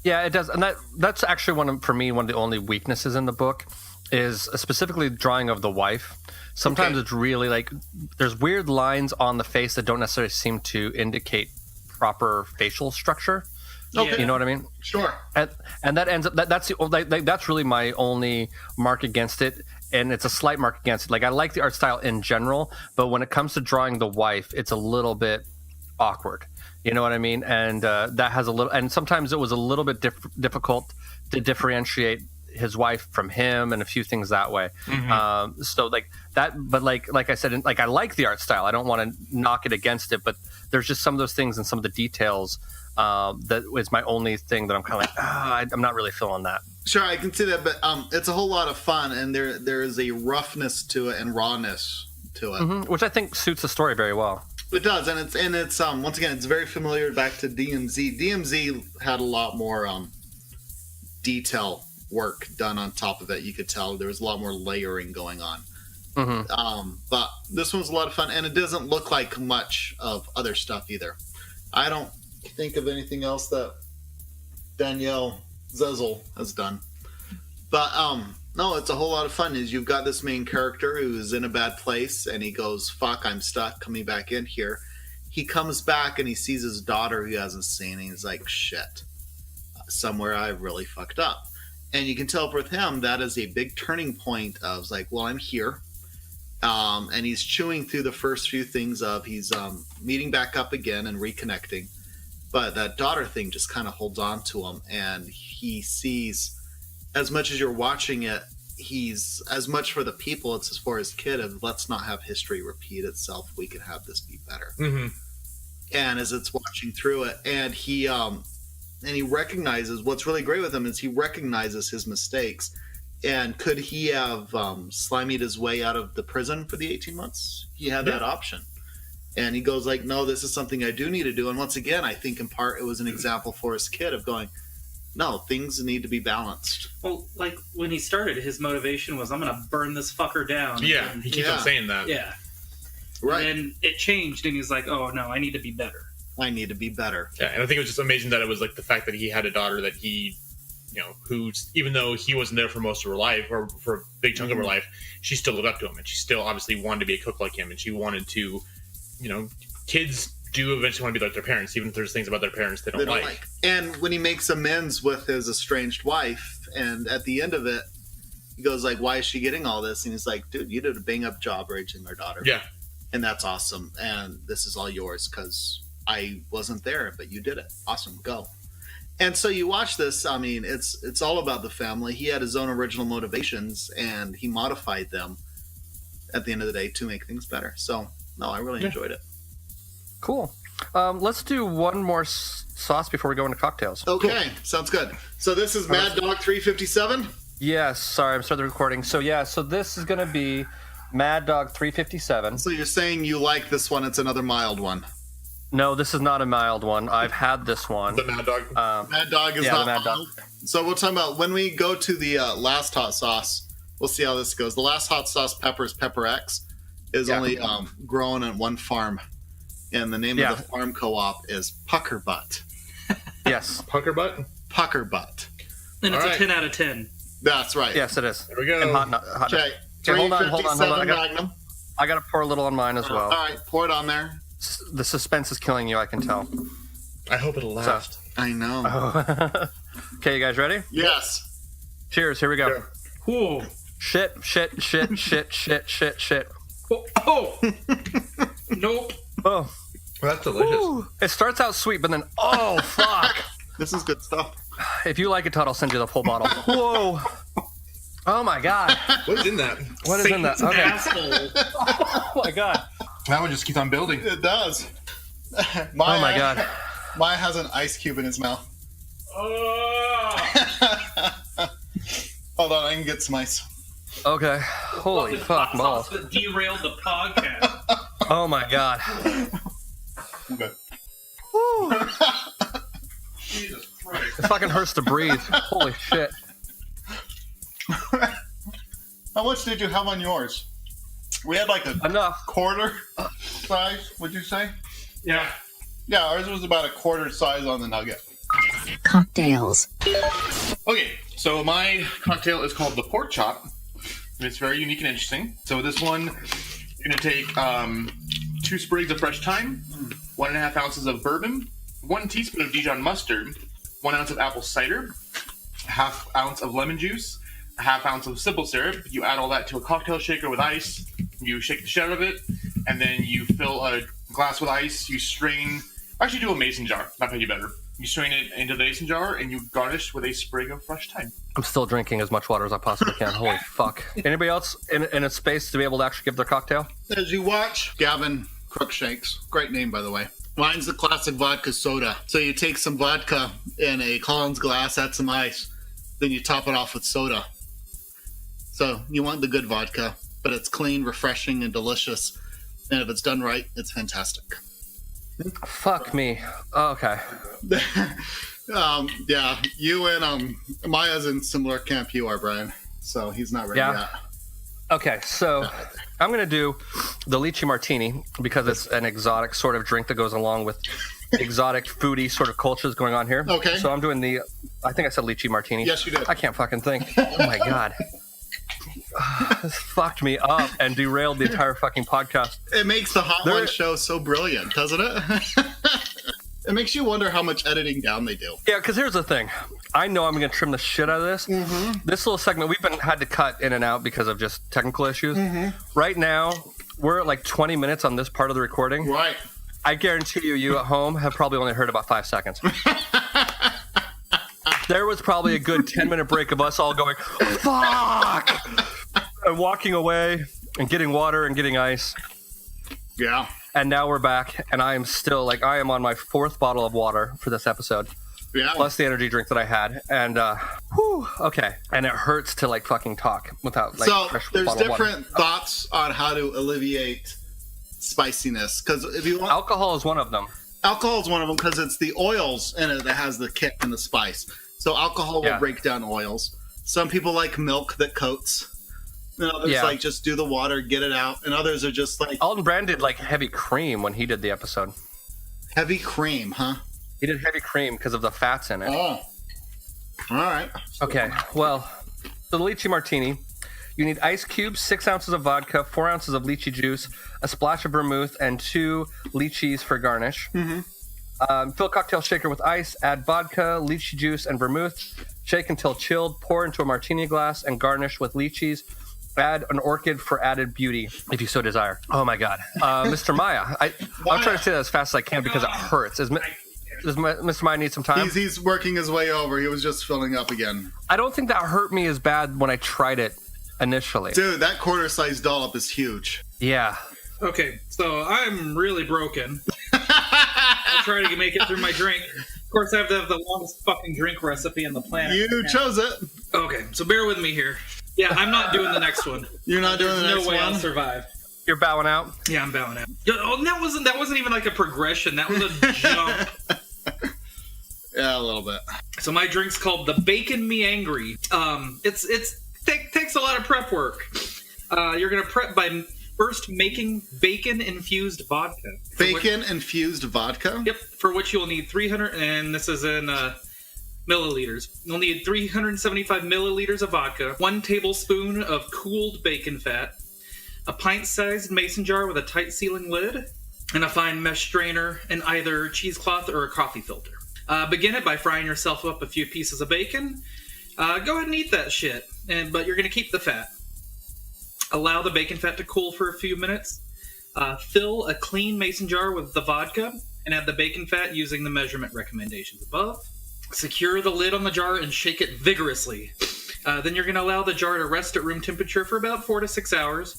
P: Yeah, it does. And that's actually for me, one of the only weaknesses in the book is specifically drawing of the wife. Sometimes it's really like, there's weird lines on the face that don't necessarily seem to indicate proper facial structure. You know what I mean?
J: Sure.
P: And that ends up that's really my only mark against it, and it's a slight mark against it. Like, I like the art style in general, but when it comes to drawing the wife, it's a little bit awkward. You know what I mean? And that has a little, and sometimes it was a little bit difficult to differentiate his wife from him and a few things that way. So like that, but like I said, like, I like the art style. I don't want to knock it against it, but there's just some of those things and some of the details that is my only thing that I'm kind of like, I'm not really feeling that.
J: Sure, I can see that, but it's a whole lot of fun, and there is a roughness to it and rawness to it,
P: which I think suits the story very well.
J: It does, and it's once again, it's very familiar back to DMZ. DMZ had a lot more detail work done on top of it. You could tell there was a lot more layering going on. But this one's a lot of fun, and it doesn't look like much of other stuff either. I don't think of anything else that Danielle Zezel has done. But no, it's a whole lot of fun. Is you've got this main character who's in a bad place, and he goes, fuck, I'm stuck, coming back in here. He comes back and he sees his daughter who he hasn't seen, and he's like, shit, somewhere I really fucked up. And you can tell with him that is a big turning point of like, well, I'm here. And he's chewing through the first few things of he's meeting back up again and reconnecting. But that daughter thing just kind of holds on to him, and he sees, as much as you're watching it, he's as much for the people, it's as for his kid of let's not have history repeat itself. We can have this be better.
L: Mm-hmm.
J: And as it's watching through it, and he recognizes what's really great with him is he recognizes his mistakes. And could he have stymied his way out of the prison for the 18 months? He had that option. And he goes like, no, this is something I do need to do. And once again, I think in part it was an example for his kid of going, no, things need to be balanced.
M: Well, like when he started, his motivation was, I'm going to burn this fucker down.
L: Yeah, he keeps on saying that.
M: Yeah.
J: Right.
M: And then it changed, and he's like, oh, no, I need to be better.
J: I need to be better.
L: Yeah, and I think it was just amazing that it was like the fact that he had a daughter that he, who, even though he wasn't there for most of her life, or for a big chunk of her life, she still lived up to him, and she still obviously wanted to be a cook like him, and she wanted to, kids do eventually want to be like their parents, even if there's things about their parents they don't like.
J: And when he makes amends with his estranged wife, and at the end of it, he goes like, why is she getting all this? And he's like, dude, you did a bang up job raising our daughter.
L: Yeah.
J: And that's awesome. And this is all yours because I wasn't there, but you did it. Awesome. Go. And so you watch this. I mean, it's all about the family. He had his own original motivations, and he modified them at the end of the day to make things better. So, no, I really enjoyed it.
P: Cool. Let's do one more sauce before we go into cocktails.
J: Okay,
P: cool.
J: Sounds good. So this is Mad Dog 357?
P: Yes, sorry, I'm starting the recording. So this is going to be Mad Dog 357.
J: So you're saying you like this one, it's another mild one?
P: No, this is not a mild one. I've had this one.
L: The Mad Dog?
J: Mad Dog is not
P: Mad
J: mild. So we'll talk about when we go to the last hot sauce, we'll see how this goes. The last hot sauce, Pepper's Pepper X, is only grown on one farm. And the name of the farm co-op is Pucker Butt.
P: Yes.
L: Pucker Butt?
J: Pucker Butt.
M: And it's a 10 out of 10.
J: That's right.
P: Yes, it is.
L: There we go.
P: And hot.
J: Okay.
P: Hold on.
J: Magnum.
P: I got to pour a little on mine as well.
J: All right, pour it on there.
P: The suspense is killing you, I can tell.
L: I hope it'll last.
J: I know.
P: Okay, you guys ready?
J: Yes.
P: Cheers, here we go.
L: Yeah.
M: Whoa.
P: Shit.
M: Oh. Nope.
P: Oh.
L: Well, that's delicious.
P: Ooh. It starts out sweet, but then, oh, fuck.
J: This is good stuff.
P: If you like it, Todd, I'll send you the full bottle. Whoa. Oh, my God.
L: What is in that?
P: What is in that? Okay.
M: Asshole.
P: Oh, my God.
L: That one just keeps on building.
J: It does.
P: Oh, my God.
J: Maya has an ice cube in his mouth. Hold on, I can get some ice.
P: Okay. Holy fuck balls.
M: That derailed the podcast.
P: Oh, my God.
J: Okay.
M: Jesus Christ.
P: It fucking hurts to breathe. Holy shit.
J: How much did you have on yours? We had like
P: enough
J: quarter size, would you say?
M: Yeah.
J: Yeah, ours was about a quarter size on the nugget.
A: Cocktails.
L: Okay, so my cocktail is called the Pork Chop, and it's very unique and interesting. So this one, you're going to take 2 sprigs of fresh thyme, 1.5 ounces of bourbon, 1 teaspoon of Dijon mustard, 1 ounce of apple cider, a half ounce of lemon juice, a half ounce of simple syrup. You add all that to a cocktail shaker with ice. You shake the shit out of it, and then you fill a glass with ice. You strain. Actually, do a mason jar. That might be better. You strain it into the mason jar, and you garnish with a sprig of fresh thyme.
P: I'm still drinking as much water as I possibly can. Holy fuck. Anybody else in a space to be able to actually give their cocktail?
J: As you watch, Gavin Cruikshank's, great name by the way. Mine's the classic vodka soda. So you take some vodka in a Collins glass, add some ice, then you top it off with soda. So you want the good vodka, but it's clean, refreshing, and delicious. And if it's done right, it's fantastic.
P: Fuck me. Oh, okay.
J: Yeah, you and Maya's in similar camp you are, Brian. So he's not ready yet.
P: Okay, so I'm going to do the lychee martini because it's an exotic sort of drink that goes along with exotic foodie sort of cultures going on here.
J: Okay.
P: So I'm doing I think I said lychee martini.
J: Yes, you did.
P: I can't fucking think. Oh my God. This fucked me up and derailed the entire fucking podcast.
J: It makes the Hot One show so brilliant, doesn't it? It makes you wonder how much editing down they do.
P: Yeah, because here's the thing. I know I'm going to trim the shit out of this. Mm-hmm. This little segment, we've had to cut in and out because of just technical issues. Mm-hmm. Right now, we're at like 20 minutes on this part of the recording.
J: Right.
P: I guarantee you at home have probably only heard about 5 seconds. There was probably a good 10-minute break of us all going, fuck! And walking away and getting water and getting ice.
J: Yeah.
P: And now we're back, and I am still, like, I am on my 4th bottle of water for this episode.
J: Yeah.
P: Plus the energy drink that I had. And, okay. And it hurts to, like, fucking talk without, like,
J: so
P: fresh
J: there's
P: bottle of water.
J: different thoughts on how to alleviate spiciness. Because if you want...
P: Alcohol is one of them.
J: Alcohol is one of them because it's the oils in it that has the kick and the spice. So alcohol will break down oils. Some people like milk that coats. And others like just do the water, get it out. And others are just like...
P: Alton Brand did like heavy cream when he did the episode.
J: Heavy cream, huh?
P: He did heavy cream because of the fats in it.
J: Oh. All right.
P: Okay, well, the lychee martini. You need ice cubes, 6 ounces of vodka, 4 ounces of lychee juice, a splash of vermouth, and 2 lychees for garnish.
J: Mm-hmm.
P: Fill cocktail shaker with ice, add vodka, lychee juice, and vermouth. Shake until chilled, pour into a martini glass, and garnish with lychees. Add an orchid for added beauty, if you so desire. Oh, my God. Mr. Maya, I'll try to say that as fast as I can because it hurts. Does Mr. Maya need some time?
J: He's working his way over. He was just filling up again.
P: I don't think that hurt me as bad when I tried it initially.
J: Dude, that quarter-sized dollop is huge.
P: Yeah.
M: Okay, so I'm really broken. I'll try to make it through my drink. Of course, I have to have the longest fucking drink recipe on the planet.
J: You chose it.
M: Okay, so bear with me here. Yeah, I'm not doing the next one.
J: You're not doing the next one?
M: There's no way I'll survive.
P: You're bowing out?
M: Yeah, I'm bowing out. Oh, that wasn't even like a progression. That was a jump.
J: Yeah, a little bit.
M: So my drink's called the Bacon Me Angry. It takes a lot of prep work. You're gonna prep by first making bacon-infused vodka.
J: Bacon-infused vodka?
M: Yep, for which you'll need 300, and this is in milliliters. You'll need 375 milliliters of vodka, 1 tablespoon of cooled bacon fat, a pint-sized mason jar with a tight sealing lid, and a fine mesh strainer, and either cheesecloth or a coffee filter. Begin it by frying yourself up a few pieces of bacon. Go ahead and eat that shit, but you're going to keep the fat. Allow the bacon fat to cool for a few minutes. Fill a clean mason jar with the vodka and add the bacon fat using the measurement recommendations above. Secure the lid on the jar and shake it vigorously. Then you're going to allow the jar to rest at room temperature for about 4 to 6 hours.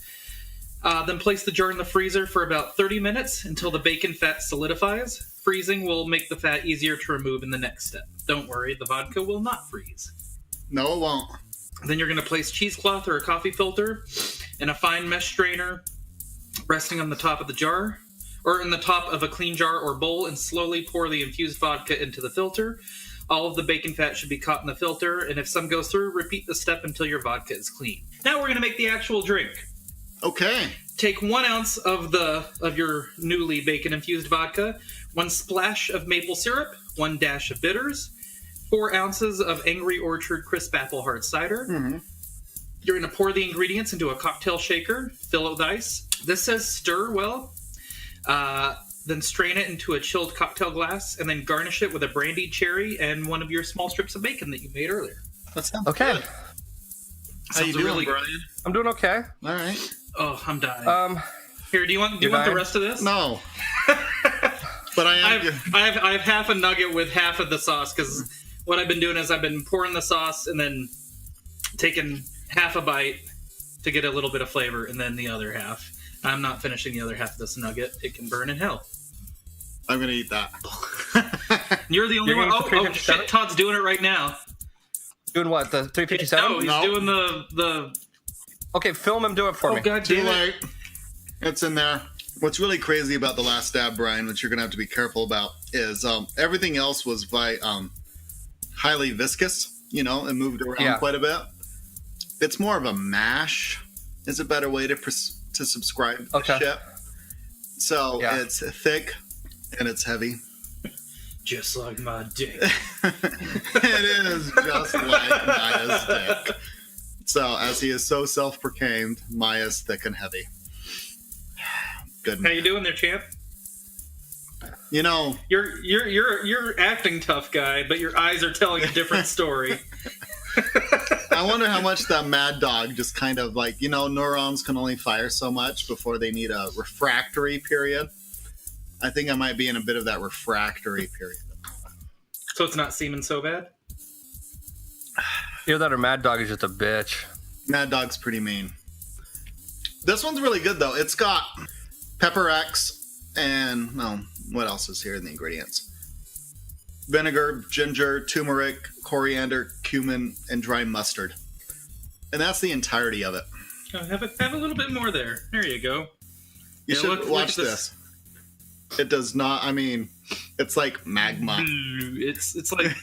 M: Then place the jar in the freezer for about 30 minutes until the bacon fat solidifies. Freezing will make the fat easier to remove in the next step. Don't worry, the vodka will not freeze.
J: No, it won't.
M: Then you're going to place cheesecloth or a coffee filter and a fine mesh strainer resting on the top of the jar, or in the top of a clean jar or bowl, and slowly pour the infused vodka into the filter. All of the bacon fat should be caught in the filter, and if some goes through, repeat the step until your vodka is clean. Now we're going to make the actual drink.
J: Okay.
M: Take 1 ounce of your newly bacon-infused vodka, 1 splash of maple syrup, 1 dash of bitters, 4 ounces of Angry Orchard crisp apple hard cider.
J: Mm-hmm.
M: You're going to pour the ingredients into a cocktail shaker, fill it with ice. This says stir well. Then strain it into a chilled cocktail glass, and then garnish it with a brandied cherry and one of your small strips of bacon that you made earlier.
J: That sounds
P: okay.
J: Good. How you doing, Brian?
P: I'm doing okay.
J: All right.
M: Oh, I'm dying. Here, do you want the rest of this?
J: No. But I
M: have half a nugget with half of the sauce, because what I've been doing is I've been pouring the sauce and then taking half a bite to get a little bit of flavor, and then the other half. I'm not finishing the other half of this nugget. It can burn in hell.
J: I'm going to eat that.
M: You're the only one. Oh, shit. Todd's doing it right now.
P: Doing what? The 357?
M: No, he's doing the...
P: Okay, film him do it for me.
M: God
J: Too
M: damn
J: late. It's in there. What's really crazy about the last stab, Brian, which you're going to have to be careful about, is everything else was highly viscous, and moved around quite a bit. It's more of a mash is a better way to subscribe to shit. So it's thick and it's heavy.
M: Just like my dick.
J: It is just like Maya's dick. So, as he is so self-proclaimed, Maya's thick and heavy. Good man.
M: How you doing there, champ? You're acting tough, guy, but your eyes are telling a different story.
J: I wonder how much that mad dog just kind of neurons can only fire so much before they need a refractory period. I think I might be in a bit of that refractory period.
M: So it's not seeming so bad?
P: Either that or Mad Dog is just a bitch.
J: Mad Dog's pretty mean. This one's really good, though. It's got Pepper X and, well, what else is here in the ingredients? Vinegar, ginger, turmeric, coriander, cumin, and dry mustard. And that's the entirety of it.
M: Oh, have a little bit more there. There you go.
J: You should watch this. It does not, I mean, it's like magma.
M: It's like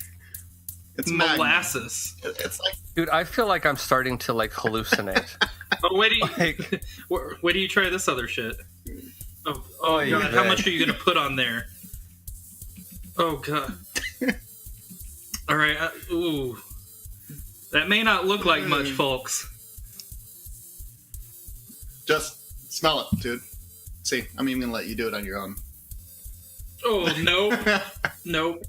J: it's
M: molasses.
J: It's like,
P: dude, I feel like I'm starting to like hallucinate.
M: Oh, wait do you try this other shit? Oh God, how much are you gonna put on there? Oh God. All right. Ooh, that may not look like much, folks.
J: Just smell it, dude. See, I'm even gonna let you do it on your own.
M: Oh no, nope.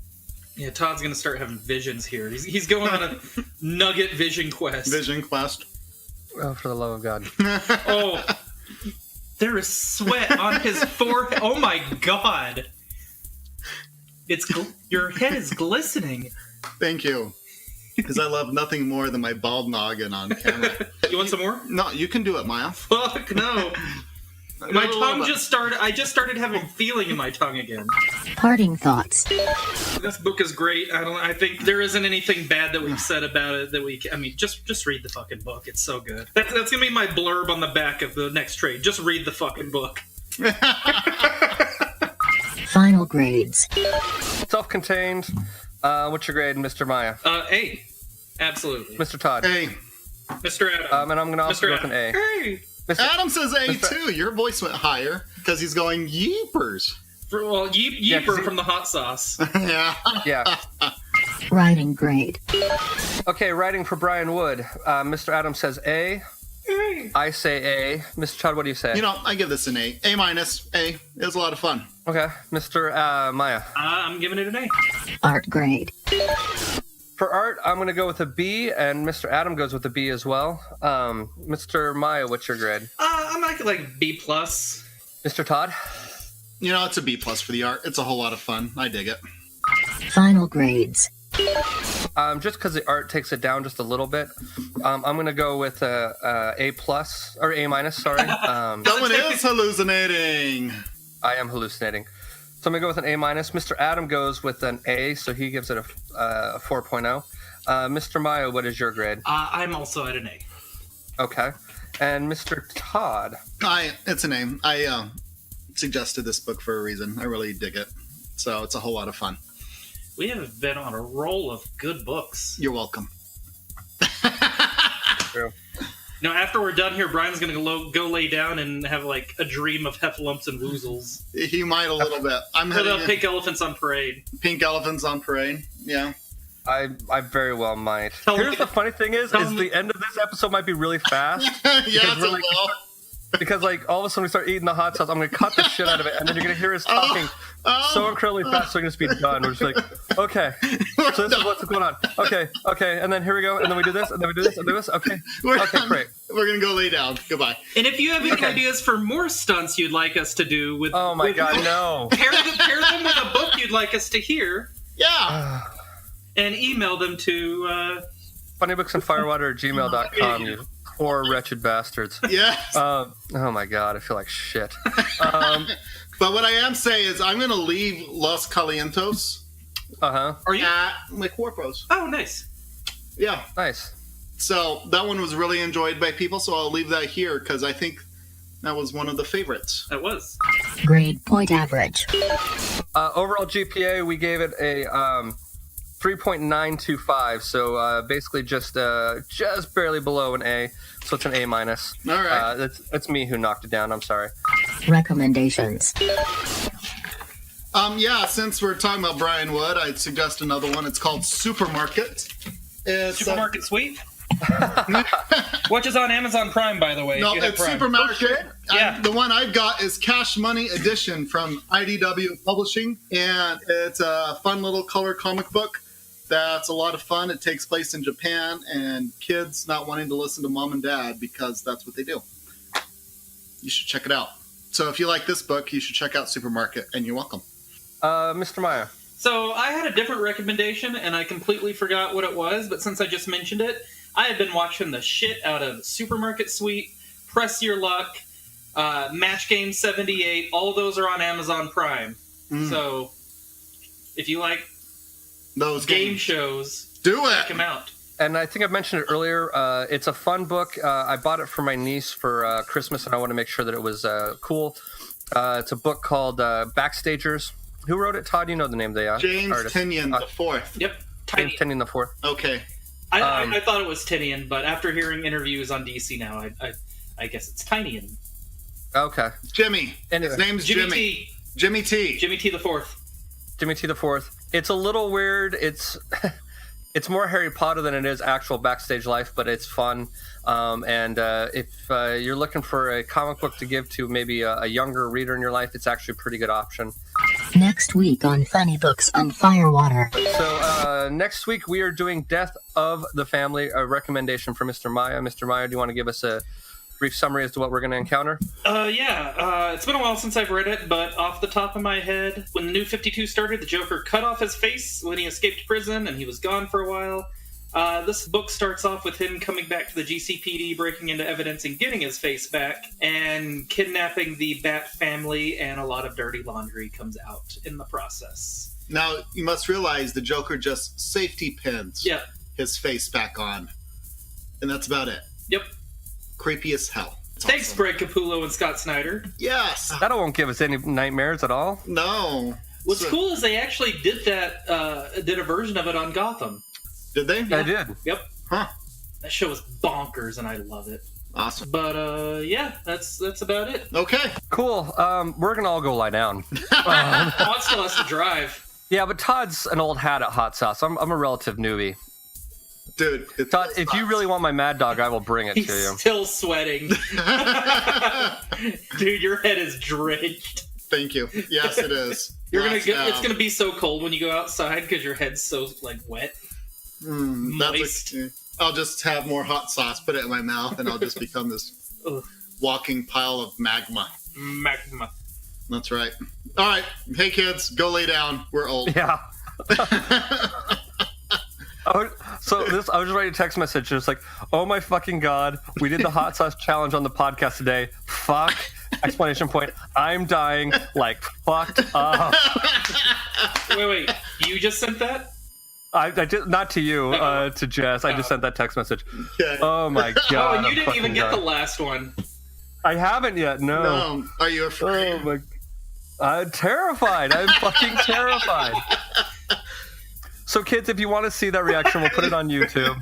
M: Yeah, Todd's gonna start having visions here. He's going on a nugget vision quest.
J: Vision quest.
P: Oh, for the love of God!
M: Oh, there is sweat on his forehead. Oh my God! Your head is glistening.
J: Thank you. Because I love nothing more than my bald noggin on camera.
M: You want some more?
J: No, you can do it, Maya.
M: Fuck no. My tongue just started. I just started having feeling in my tongue again.
A: Parting thoughts.
M: This book is great. I think there isn't anything bad that we've said about it that we. I mean, just read the fucking book. It's so good. That's gonna be my blurb on the back of the next trade. Just read the fucking book.
A: Final grades.
P: Self-contained. What's your grade, Mr. Maya?
M: A. Absolutely.
P: Mr. Todd.
J: A.
M: Mr. Adam.
P: And I'm gonna also go with an A.
M: Hey.
J: Adam says A too. Your voice went higher because he's going yeepers.
M: Yeeper from the hot sauce.
J: Yeah.
A: Writing grade.
P: Okay, writing for Brian Wood. Mr. Adam says A. I say A. Mr. Todd, what do you say?
J: You know, I give this an A. A minus. A. It was a lot of fun.
P: Okay. Mr. Maya.
M: I'm giving it an A.
A: Art grade.
P: For art, I'm going to go with a B, and Mr. Adam goes with a B as well. Mr. Maya, what's your grade?
M: I'm like B+.
P: Mr. Todd?
J: You know, it's a B+ for the art. It's a whole lot of fun. I dig it.
A: Final grades.
P: Just because the art takes it down just a little bit, I'm going to go with A+, or A-, sorry.
J: Someone is hallucinating.
P: I am hallucinating. So I'm going to go with an A-. Mr. Adam goes with an A, so he gives it a 4.0. Mr. Maya, what is your grade?
M: I'm also at an A.
P: Okay. And Mr. Todd?
J: It's an A. I suggested this book for a reason. I really dig it. So it's a whole lot of fun.
M: We have been on a roll of good books.
J: You're welcome.
P: True.
M: Now, after we're done here, Brian's going to go lay down and have like a dream of heffalumps and woozles.
J: He might a little bit. I'm
M: heading Pink Elephants on Parade.
J: Pink Elephants on Parade, yeah.
P: I very well might. Here's the funny thing is the end of this episode might be really fast. Because like all of a sudden we start eating the hot sauce, I'm gonna cut the shit out of it, and then you're gonna hear us talking so incredibly fast, so we're gonna be done. We're just like, okay, so this is what's going on. Okay, and then here we go, and then we do this, and then we do this, and do this. Okay, great.
J: We're gonna go lay down. Goodbye.
M: And if you have any ideas for more stunts you'd like us to do with,
P: oh my god, no,
M: pair them with a book you'd like us to hear.
J: Yeah.
M: And email them to
P: funnybooksandfirewater@gmail.com. You poor wretched bastards.
J: Yes.
P: Oh my god, I feel like shit.
J: But what I am saying is I'm going to leave Los Calientos.
P: Are
M: you
J: at McWarpos?
M: Oh, nice.
J: Yeah.
P: Nice.
J: So that one was really enjoyed by people, so I'll leave that here because I think that was one of the favorites.
M: That was.
A: Grade point average.
P: Overall GPA, we gave it a 3.925, so basically just barely below an A, so it's an A-. All
J: right.
P: It's me who knocked it down. I'm sorry.
A: Recommendations.
J: Yeah, since we're talking about Brian Wood, I'd suggest another one. It's called Supermarket. It's
M: Supermarket Suite? Which is on Amazon Prime, by the way.
J: No, it's Prime. Supermarket.
M: Yeah.
J: The one I've got is Cash Money Edition from IDW Publishing, and it's a fun little color comic book that's a lot of fun. It takes place in Japan, and kids not wanting to listen to mom and dad because that's what they do. You should check it out. So if you like this book, you should check out Supermarket, and you're welcome.
P: Mr. Maya.
M: So I had a different recommendation, and I completely forgot what it was, but since I just mentioned it, I have been watching the shit out of Supermarket Suite, Press Your Luck, Match Game 78. All those are on Amazon Prime. So if you like
J: those
M: game shows,
J: do it.
M: Check them out.
P: And I think I mentioned it earlier. It's a fun book. I bought it for my niece for Christmas, and I want to make sure that it was cool. It's a book called Backstagers. Who wrote it? Todd, you know the name of the
J: James
P: artist.
J: Tynion the Fourth.
M: Yep.
P: James Tynion the Fourth.
J: Okay.
M: I thought it was Tynion, but after hearing interviews on DC now, I guess it's Tynion.
P: Okay.
J: Jimmy.
P: Anyway.
J: His name's
M: Jimmy
J: Jimmy.
M: T.
J: Jimmy T.
M: Jimmy T the Fourth.
P: Jimmy T the Fourth. It's a little weird. It's more Harry Potter than it is actual backstage life, but it's fun. If you're looking for a comic book to give to maybe a younger reader in your life, it's actually a pretty good option.
A: Next week on Funny Books and Firewater.
P: So next week we are doing Death of the Family, a recommendation for Mr. Maya. Mr. Maya, do you want to give us a brief summary as to what we're going to encounter?
M: It's been a while since I've read it, but off the top of my head, when the New 52 started, the Joker cut off his face when he escaped prison, and he was gone for a while. This book starts off with him coming back to the GCPD, breaking into evidence and getting his face back, and kidnapping the Bat family, and a lot of dirty laundry comes out in the process.
J: Now, you must realize the Joker just safety pins his face back on. And that's about it.
M: Yep.
J: Creepy as hell.
M: Thanks, awesome. Greg Capullo and Scott Snyder.
J: Yes.
P: That won't give us any nightmares at all.
J: No.
M: What's cool is they actually did that, did a version of it on Gotham.
J: Did they?
P: Yeah. I did.
M: Yep.
J: Huh.
M: That show is bonkers, and I love it.
J: Awesome.
M: But that's about it.
J: Okay.
P: Cool. We're gonna all go lie down.
M: Todd still has to drive.
P: Yeah, but Todd's an old hat at hot sauce. I'm a relative newbie.
J: Dude,
P: Todd, if you really want my Mad Dog, I will bring it to you.
M: He's still sweating. Dude, your head is drenched.
J: Thank you. Yes, it is.
M: It's gonna be so cold when you go outside because your head's so wet. Moist.
J: I'll just have more hot sauce, put it in my mouth, and I'll just become this walking pile of magma.
M: Magma.
J: That's right. All right. Hey, kids, go lay down. We're old.
P: Yeah. I was writing a text message. It's like, oh my fucking god, we did the hot sauce challenge on the podcast today. Fuck! Explanation point. I'm dying like fucked up.
M: Wait. You just sent that?
P: I did not to you, to Jess. I just sent that text message. Okay. Oh my god!
M: Oh, and you didn't even get the last one.
P: I haven't yet. No.
J: Are you afraid?
P: Oh my! I'm terrified. I'm fucking terrified. So, kids, if you want to see that reaction, we'll put it on YouTube.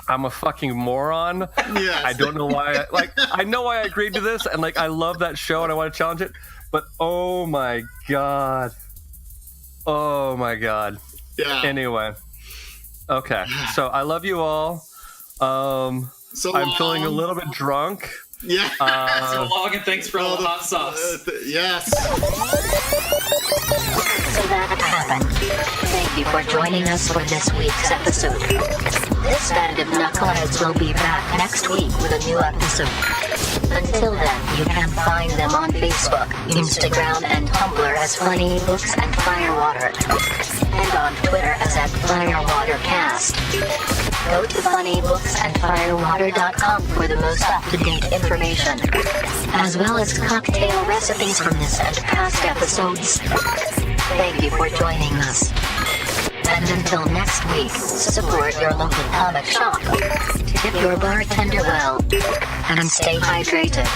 P: I'm a fucking moron.
J: Yes.
P: I don't know why. I know why I agreed to this, and I love that show, and I want to challenge it. But oh my god. Oh my god.
J: Yeah.
P: Anyway. Okay. So I love you all. I'm feeling a little bit drunk.
J: Yeah.
M: So long, and thanks for all the hot sauce.
J: Yes.
A: So that happened. Thank you for joining us for this week's episode. This band of knuckleheads will be back next week with a new episode. Until then, you can find them on Facebook, Instagram, and Tumblr as Funny Books and Firewater, and on Twitter as @FirewaterCast. Go to funnybooksandfirewater.com for the most up-to-date information, as well as cocktail recipes from this and past episodes. Thank you for joining us. And until next week, support your local comic shop, tip your bartender well, and stay hydrated.